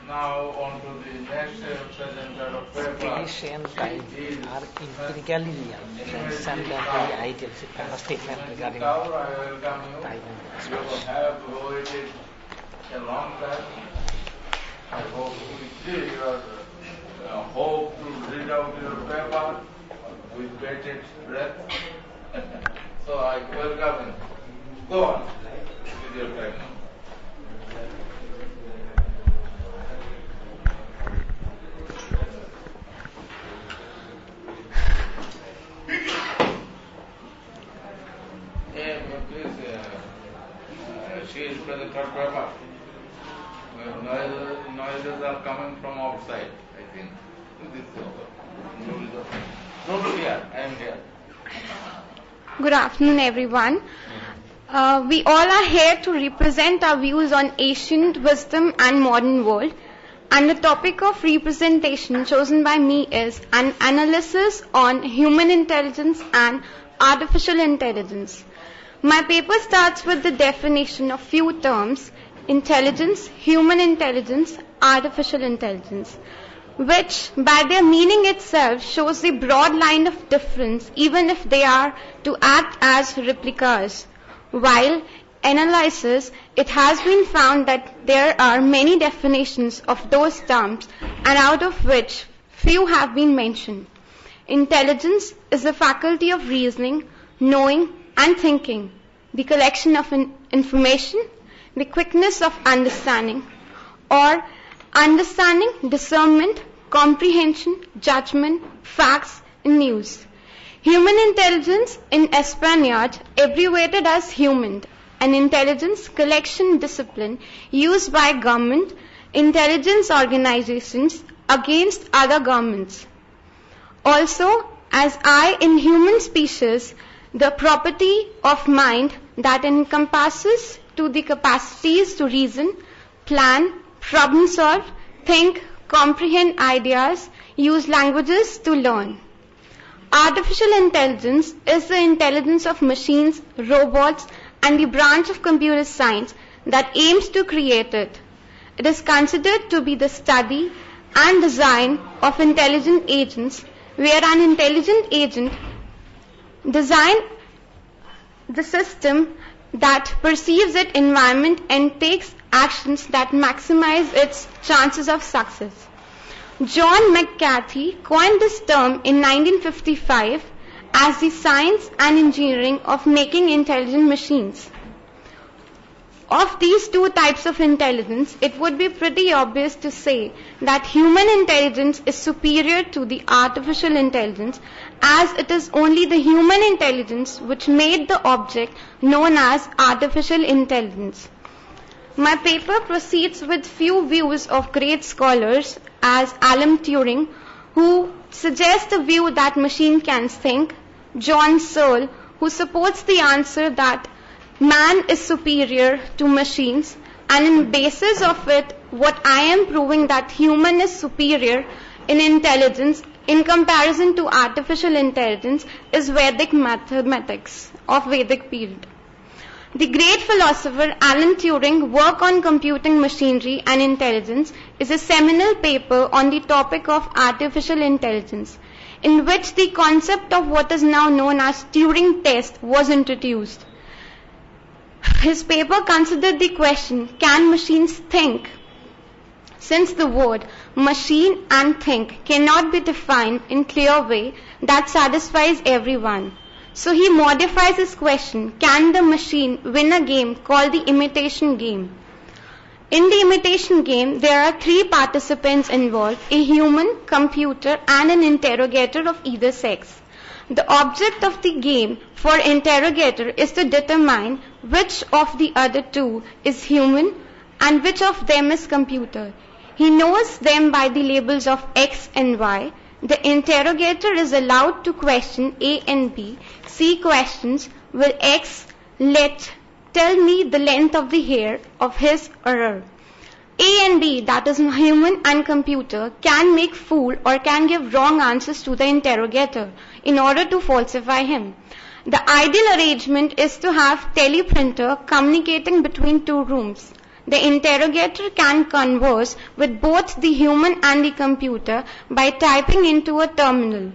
Now on to the next presenter of paper. Asian times are empirically real, transcendently ideal statement regarding I welcome you. time and space. You have waited a long time. I hope to see your hope to read out your paper with bated breath. So I welcome you. Go on with your time. Please, she is present her paper. Noises are coming from outside, I think. This is no, here, I am here. Good afternoon, everyone. We all are here to represent our views on ancient wisdom and modern world. And the topic of representation chosen by me is an analysis on human intelligence and artificial intelligence. My paper starts with the definition of few terms: intelligence, human intelligence, artificial intelligence, which by their meaning itself shows the broad line of difference, even if they are to act as replicas. While analysis, it has been found that there are many definitions of those terms, and out of which few have been mentioned. Intelligence is the faculty of reasoning, knowing and thinking, the collection of information, the quickness of understanding, or understanding, discernment, comprehension, judgment, facts, and news. Human intelligence in Spaniard abbreviated as human, an intelligence collection discipline used by government intelligence organizations against other governments. Also, as I in human species, the property of mind that encompasses to the capacities to reason, plan, problem solve, think, comprehend ideas, use languages to learn. Artificial intelligence is the intelligence of machines, robots, and the branch of computer science that aims to create it. It is considered to be the study and design of intelligent agents, where an intelligent agent designs the system that perceives its environment and takes actions that maximize its chances of success. John McCarthy coined this term in 1955 as the science and engineering of making intelligent machines. Of these two types of intelligence, it would be pretty obvious to say that human intelligence is superior to the artificial intelligence, as it is only the human intelligence which made the object known as artificial intelligence. My paper proceeds with few views of great scholars as Alan Turing, who suggests the view that machine can think, John Searle, who supports the answer that man is superior to machines, and in basis of it, what I am proving that human is superior in intelligence in comparison to artificial intelligence is Vedic mathematics of Vedic period. The great philosopher Alan Turing's work on computing machinery and intelligence is a seminal paper on the topic of artificial intelligence, in which the concept of what is now known as Turing test was introduced. His paper considered the question, can machines think? Since the word machine and think cannot be defined in clear way that satisfies everyone. So he modifies his question, can the machine win a game called the imitation game? In the imitation game, there are three participants involved, a human, computer, and an interrogator of either sex. The object of the game for interrogator is to determine which of the other two is human and which of them is computer. He knows them by the labels of X and Y. The interrogator is allowed to question A and B. C questions, will X tell me the length of the hair of his or her? A and B, that is human and computer, can make fool or can give wrong answers to the interrogator in order to falsify him. The ideal arrangement is to have teleprinter communicating between two rooms. The interrogator can converse with both the human and the computer by typing into a terminal.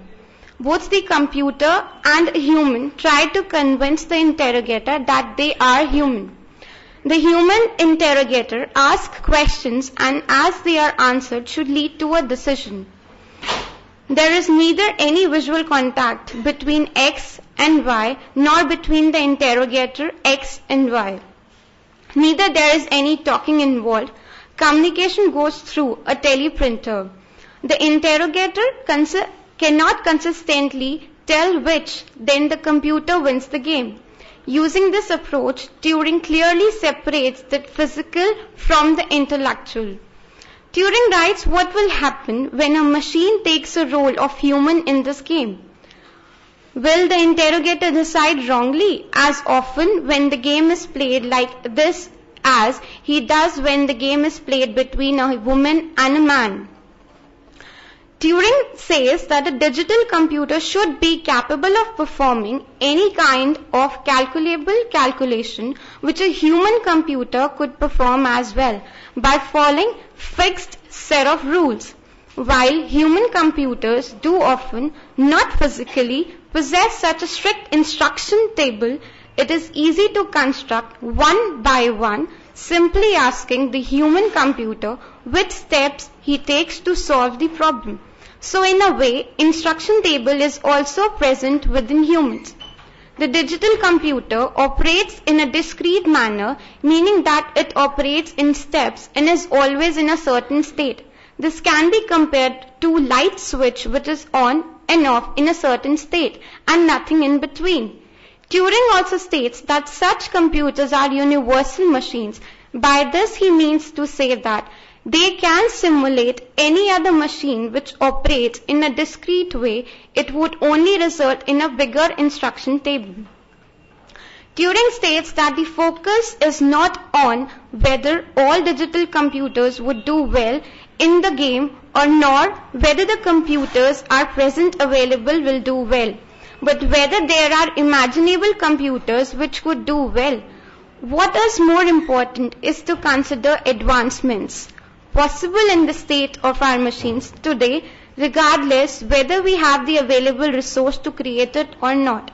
Both the computer and human try to convince the interrogator that they are human. The human interrogator asks questions, and as they are answered should lead to a decision. There is neither any visual contact between X and Y nor between the interrogator X and Y. Neither there is any talking involved. Communication goes through a teleprinter. The interrogator cannot consistently tell which, then the computer wins the game. Using this approach, Turing clearly separates the physical from the intellectual. Turing writes what will happen when a machine takes a role of human in this game. Will the interrogator decide wrongly, as often when the game is played like this as he does when the game is played between a woman and a man? Turing says that a digital computer should be capable of performing any kind of calculable calculation which a human computer could perform as well by following fixed set of rules. While human computers do often not physically possess such a strict instruction table, it is easy to construct one by one, simply asking the human computer which steps he takes to solve the problem. So in a way, instruction table is also present within humans. The digital computer operates in a discrete manner, meaning that it operates in steps and is always in a certain state. This can be compared to a light switch which is on and off in a certain state and nothing in between. Turing also states that such computers are universal machines. By this he means to say that they can simulate any other machine which operates in a discrete way. It would only result in a bigger instruction table. Turing states that the focus is not on whether all digital computers would do well in the game or nor whether the computers are present available will do well, but whether there are imaginable computers which could do well. What is more important is to consider advancements. possible in the state of our machines today, regardless whether we have the available resource to create it or not.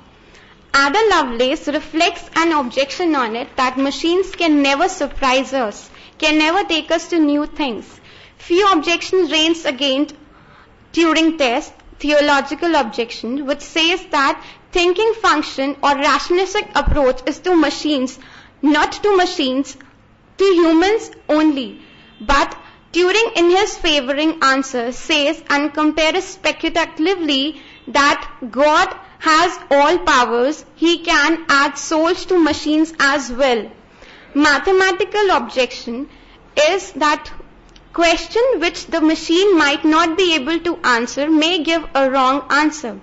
Ada Lovelace reflects an objection on it that machines can never surprise us, can never take us to new things. Few objections raised against Turing test, theological objection, which says that thinking function or rationalistic approach is to machines, not to machines, to humans only. But Turing in his favoring answer says and compares speculatively that God has all powers, he can add souls to machines as well. Mathematical objection is that question which the machine might not be able to answer may give a wrong answer.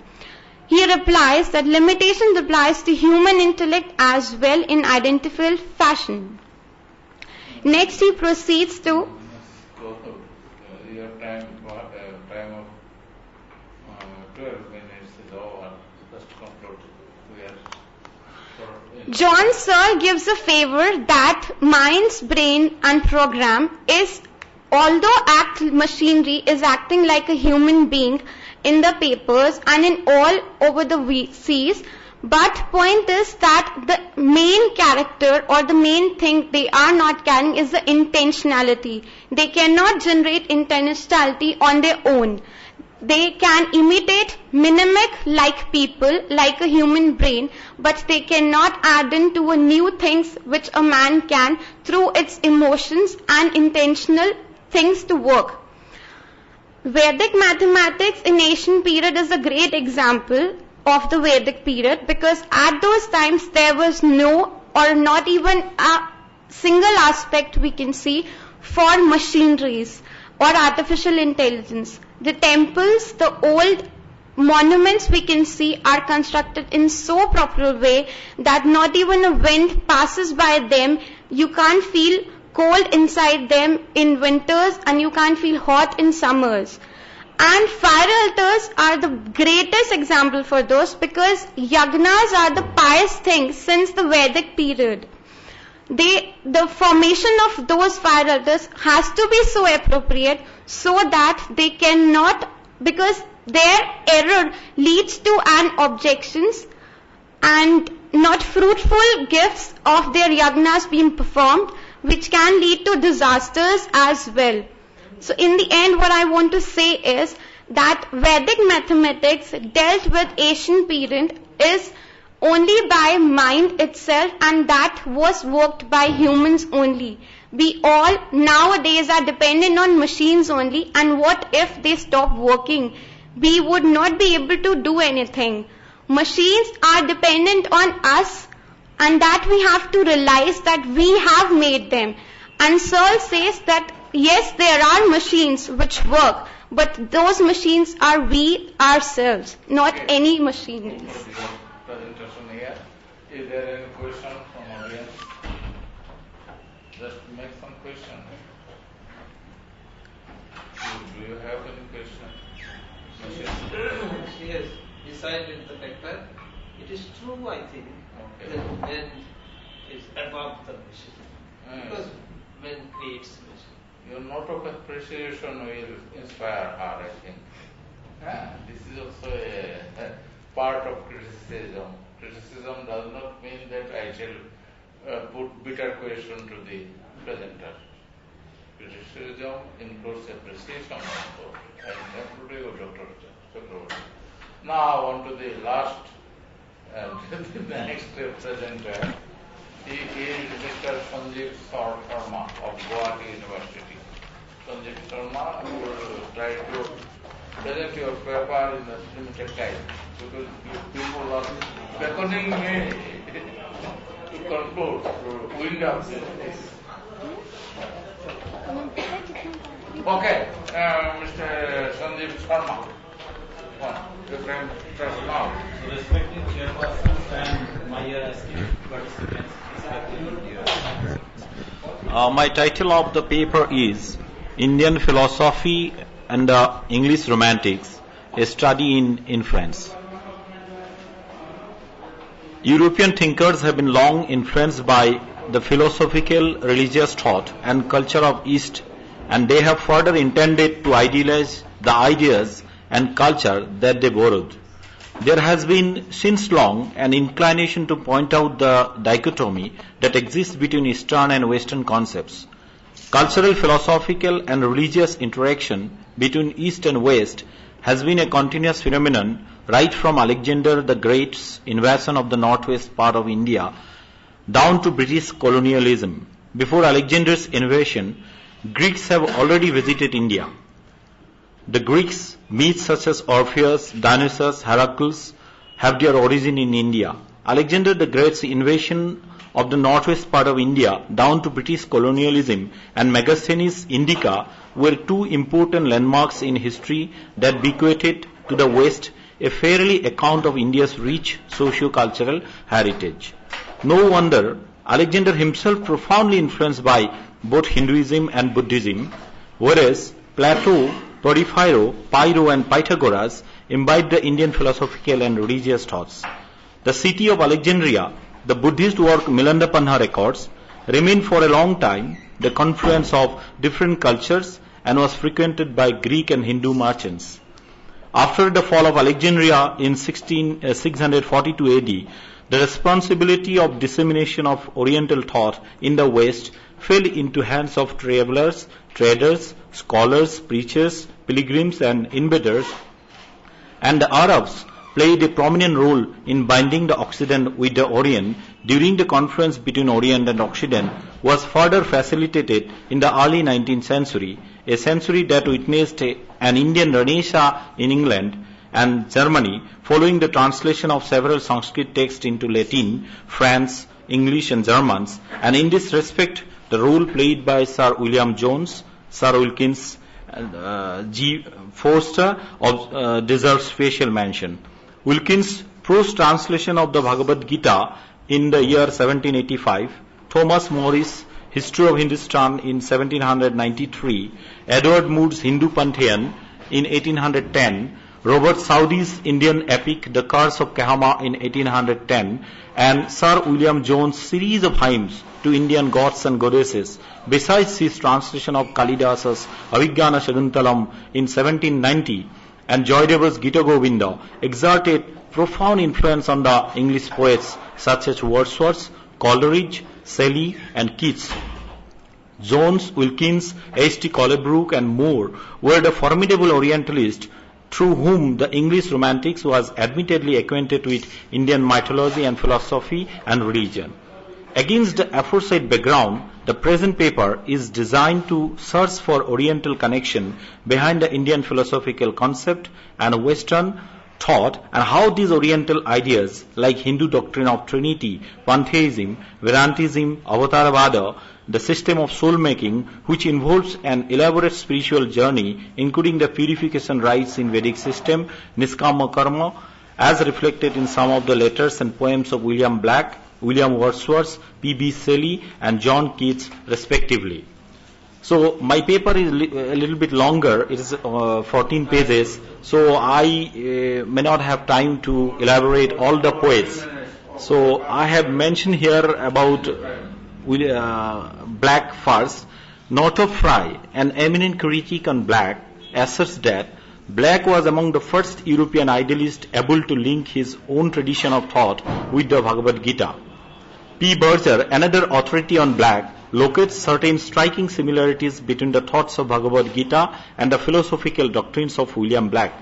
He replies that limitation applies to human intellect as well in identical fashion. Next he proceeds to your time of 12 minutes is over. Just conclude. John Searle gives a favor that mind's brain and program is, although act machinery is acting like a human being in the papers and in all over the seas, but point is that the main character or the main thing they are not carrying is the intentionality. They cannot generate intentionality on their own. They can imitate, mimic like people, like a human brain, but they cannot add into a new things which a man can through its emotions and intentional things to work. Vedic mathematics in ancient period is a great example of the Vedic period, because at those times there was no or not even a single aspect we can see for machineries or artificial intelligence. The temples, the old monuments we can see are constructed in so proper way that not even a wind passes by them. You can't feel cold inside them in winters and you can't feel hot in summers. And fire altars are the greatest example for those, because yagnas are the pious things since the Vedic period. The formation of those fire altars has to be so appropriate so that they cannot, because their error leads to an objections and not fruitful gifts of their yagnas being performed, which can lead to disasters as well. So in the end, what I want to say is that Vedic mathematics dealt with ancient period is only by mind itself, and that was worked by humans only. We all nowadays are dependent on machines only, and what if they stop working? We would not be able to do anything. Machines are dependent on us, and that we have to realize that we have made them. And Searle says that yes, there are machines which work, but those machines are we ourselves, not any machineries. Presentation here. Is there any question from audience? Just make some question. Do you have any question? Yes, beside with the factor, it is true, I think, that man is above the machine. Because man creates machine. Your note of appreciation will inspire her, I think. This is also a part of criticism. Criticism does not mean that I shall put bitter question to the presenter. Criticism includes appreciation also. I am to you, Dr. Chakravarti. Now on to the last and the next presenter. He is Mr. Sanjeev Sharma of Guwahati University. Sanjeev Sharma will try to present your paper in a limited time, because people are beckoning me to conclude, to wind up this. Okay, Mr. Sanjeev Sharma. You can start now. Respected chairpersons and my esteemed participants, my title of the paper is Indian Philosophy and English Romantics, a Study in Inference. European thinkers have been long influenced by the philosophical, religious thought and culture of East and they have further intended to idealize the ideas and culture that they borrowed. There has been since long an inclination to point out the dichotomy that exists between Eastern and Western concepts. Cultural, philosophical and religious interaction between East and West has been a continuous phenomenon right from Alexander the Great's invasion of the northwest part of India down to British colonialism. Before Alexander's invasion, Greeks have already visited India. The Greeks, myths such as Orpheus, Dionysus, Heracles have their origin in India. Alexander the Great's invasion of the northwest part of India down to British colonialism and Megasthenes Indica were two important landmarks in history that bequeathed to the West a fairly account of India's rich socio-cultural heritage. No wonder Alexander himself profoundly influenced by both Hinduism and Buddhism, whereas Plato, Porphyro, Pyrrho and Pythagoras imbibed the Indian philosophical and religious thoughts. The city of Alexandria, the Buddhist work Milandapanha records, remained for a long time the confluence of different cultures and was frequented by Greek and Hindu merchants. After the fall of Alexandria in 642 AD, the responsibility of dissemination of Oriental thought in the West fell into hands of travelers, traders, scholars, preachers, pilgrims and invaders, and the Arabs played a prominent role in binding the Occident with the Orient. During the confluence between Orient and Occident was further facilitated in the early 19th century, a century that witnessed an Indian Renaissance in England and Germany following the translation of several Sanskrit texts into Latin, French, English and Germans, and in this respect the role played by Sir William Jones, Sir Wilkins, G. Forster deserves special mention. Wilkins' prose translation of the Bhagavad Gita in the year 1785, Thomas Morris' History of Hindustan in 1793, Edward Moore's Hindu Pantheon in 1810, Robert Southey's Indian epic The Curse of Kahama in 1810, and Sir William Jones' series of hymns to Indian gods and goddesses, besides his translation of Kalidasa's Abhigyana Shakuntalam in 1790 and Joydeva's Gita Govinda, exerted profound influence on the English poets such as Wordsworth, Coleridge, Shelley and Keats. Jones, Wilkins, H.T. Colebrook and Moore were the formidable Orientalists through whom the English Romantics was admittedly acquainted with Indian mythology and philosophy and religion. Against the aforesaid background, the present paper is designed to search for Oriental connection behind the Indian philosophical concept and Western thought, and how these Oriental ideas like Hindu doctrine of Trinity, Pantheism, Vedantism, Avatarvada, the system of soul making, which involves an elaborate spiritual journey, including the purification rites in Vedic system, Niskama Karma, as reflected in some of the letters and poems of William Black, William Wordsworth, P.B. Shelley and John Keats respectively. So my paper is a little bit longer. It is 14 pages. So I may not have time to elaborate all the poets. So I have mentioned here about Black first. Northrop Frye, an eminent critic on Black, asserts that Black was among the first European idealists able to link his own tradition of thought with the Bhagavad Gita. P. Berger, another authority on Black, locates certain striking similarities between the thoughts of Bhagavad Gita and the philosophical doctrines of William Black.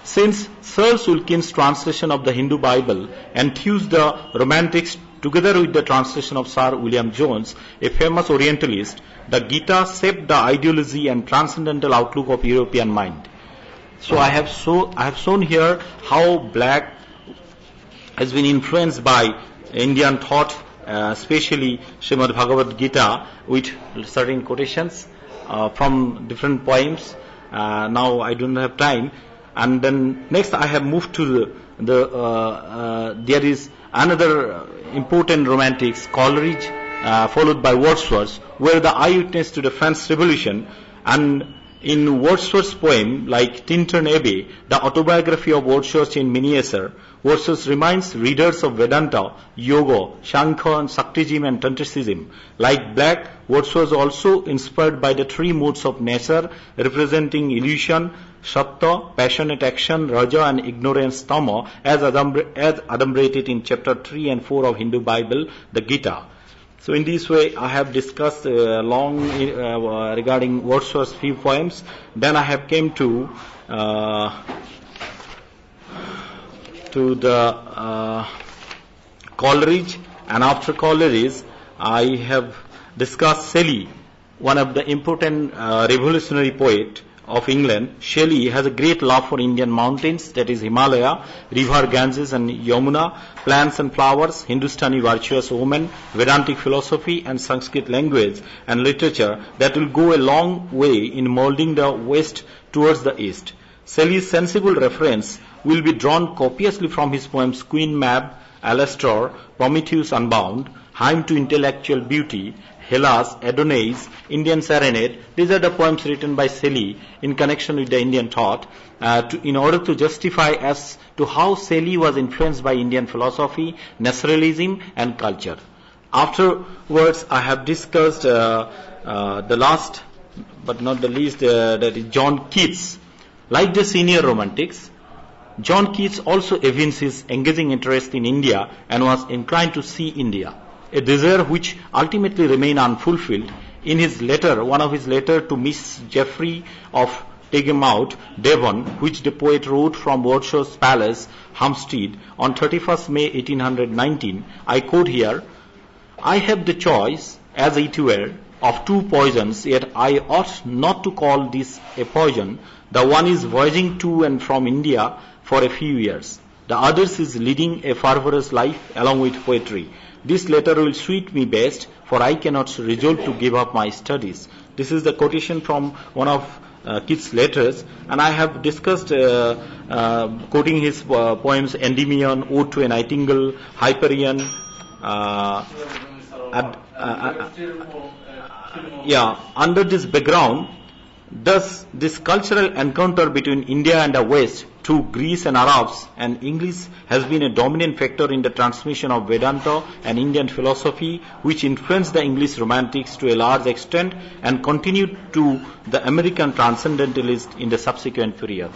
Since Sir Wilkins' translation of the Hindu Bible enthused the Romantics together with the translation of Sir William Jones, a famous Orientalist, the Gita shaped the ideology and transcendental outlook of European mind. So I have shown here how Black has been influenced by Indian thought, especially Srimad Bhagavad Gita, with certain quotations from different poems. Now I don't have time. And then next I have moved to there is another important Romantics, Coleridge, followed by Wordsworth, were the eyewitness to the French Revolution, and In Wordsworth's poem, like Tintern Abbey, the autobiography of Wordsworth in miniature, Wordsworth reminds readers of Vedanta, Yoga, Sankhya, and Shaktism and Tantricism. Like Black, Wordsworth was also inspired by the three modes of nature representing illusion, Sattva, passionate action, Raja, and ignorance, Tama, as adumbrated in chapter 3 and 4 of Hindu Bible, the Gita. So in this way, I have discussed long regarding Wordsworth's few poems. Then I have came to the Coleridge, and after Coleridge, I have discussed Shelley, one of the important revolutionary poet of England. Shelley has a great love for Indian mountains, that is Himalaya, river Ganges and Yamuna, plants and flowers, Hindustani virtuous women, Vedantic philosophy and Sanskrit language and literature that will go a long way in molding the West towards the East. Shelley's sensible reference will be drawn copiously from his poems Queen Mab, Alastor, Prometheus Unbound, Hymn to Intellectual Beauty, Hellas, Adonais, Indian Serenade. These are the poems written by Shelley in connection with the Indian thought in order to justify as to how Shelley was influenced by Indian philosophy, naturalism and culture. Afterwards, I have discussed the last but not the least, that is John Keats. Like the senior romantics, John Keats also evinced his engaging interest in India and was inclined to see India, a desire which ultimately remained unfulfilled. In his letter, one of his letters to Miss Jeffrey of Tegemouth, Devon, which the poet wrote from Wordsworth's palace, Hampstead, on 31st May 1819, I quote here, "I have the choice, as it were, of two poisons, yet I ought not to call this a poison. The one is voyaging to and from India for a few years. The other is leading a fervorous life along with poetry. This letter will suit me best, for I cannot resolve to give up my studies." This is the quotation from one of Keats' letters, and I have discussed quoting his poems Endymion, Ode to a Nightingale, Hyperion, under this background, thus this cultural encounter between India and the West through Greece and Arabs and English has been a dominant factor in the transmission of Vedanta and Indian philosophy, which influenced the English romantics to a large extent and continued to the American transcendentalists in the subsequent period.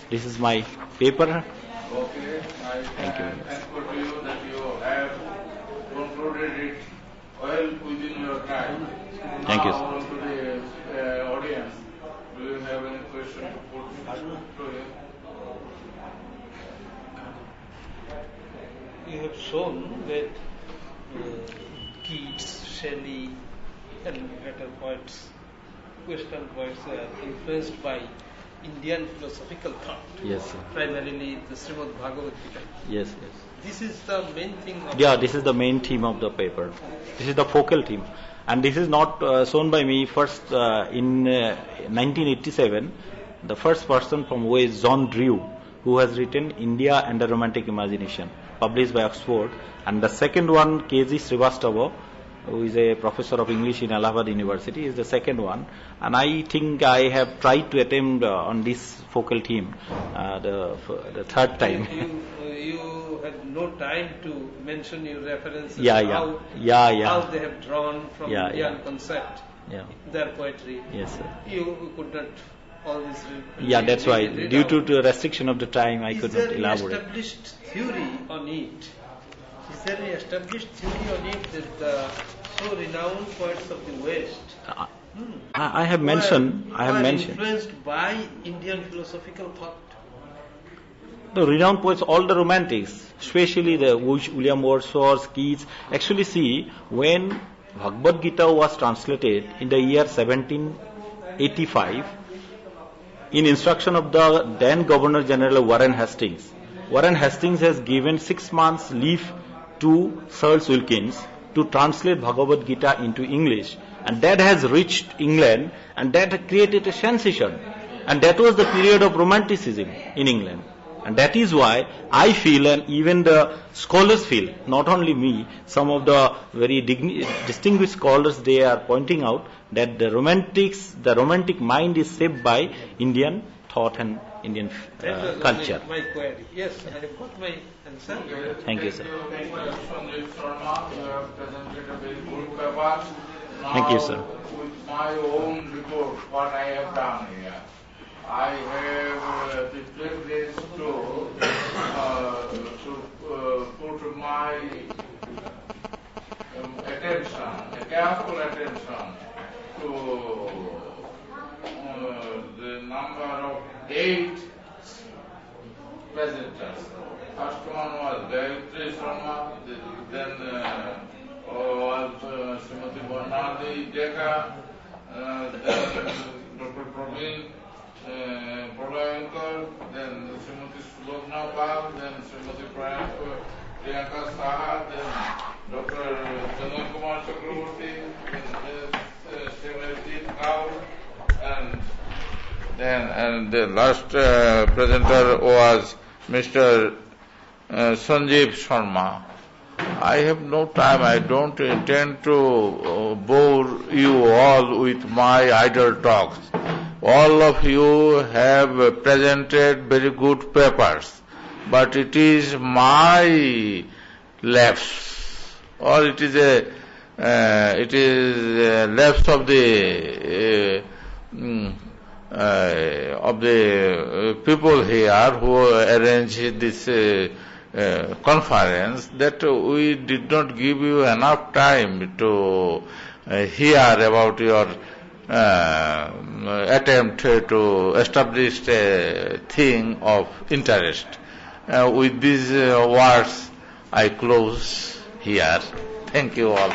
This is my paper. Okay, Thank you. Thankful to you that you have concluded it well within your time. Thank you. Now to the audience, do you have any question to put to him? You have shown that Keats, Shelley, and later poets, Western poets are influenced by Indian philosophical thought. Yes, sir. Primarily the Srimad Bhagavad Gita. Yes, yes. This is the main thing. This is the main theme of the paper. This is the focal theme. And this is not shown by me. First, in 1987, the first person from who is John Drew, who has written India and the Romantic Imagination, published by Oxford. And the second one, K.G. Srivastava, who is a professor of English in Allahabad University, is the second one. And I think I have tried to attempt on this focal theme the third time. You had no time to mention your references. How they have drawn from Indian concept, their poetry. Yes, sir. You could not always. That's why. Due to the restriction of the time, I could not elaborate. Is there an established theory on it? Is there an established theory on it that the so renowned poets of the West I have mentioned. influenced by Indian philosophical thought? The renowned poets, all the romantics, especially the William Wordsworth, Keats. Actually, see, when Bhagavad Gita was translated in the year 1785, in instruction of the then Governor General Warren Hastings, Warren Hastings has given 6 months leave to Sir Wilkins to translate Bhagavad Gita into English, and that has reached England, and that created a sensation, and that was the period of romanticism in England. And that is why I feel, and even the scholars feel, not only me, some of the very distinguished scholars, they are pointing out that the romantic mind is shaped by Indian thought and Indian culture. My query. Yes, I have got my answer. Thank you, sir. Thank you, Sanjeev Sharma. You have presented a very good paper. Thank you, sir. With my own report, what I have done here, I have the privilege to put my attention, careful attention to the number of 8 presenters. First one was Gayatri Sharma, then was Srimati Barnadi Deka, then Dr. Praveen Polayankar, then Srimati Sulobna Pal, then Srimati Priyanka Saha, then Dr. Chandan Kumar Chakraborty, then Srimati Kaur, and the last presenter was Mr. Sanjeev Sharma. I have no time. I don't intend to bore you all with my idle talks. All of you have presented very good papers, but it is my lapse, or it is a lapse of the people here who arranged this conference, that we did not give you enough time to hear about your attempt to establish a thing of interest. With these words, I close here. Thank you all.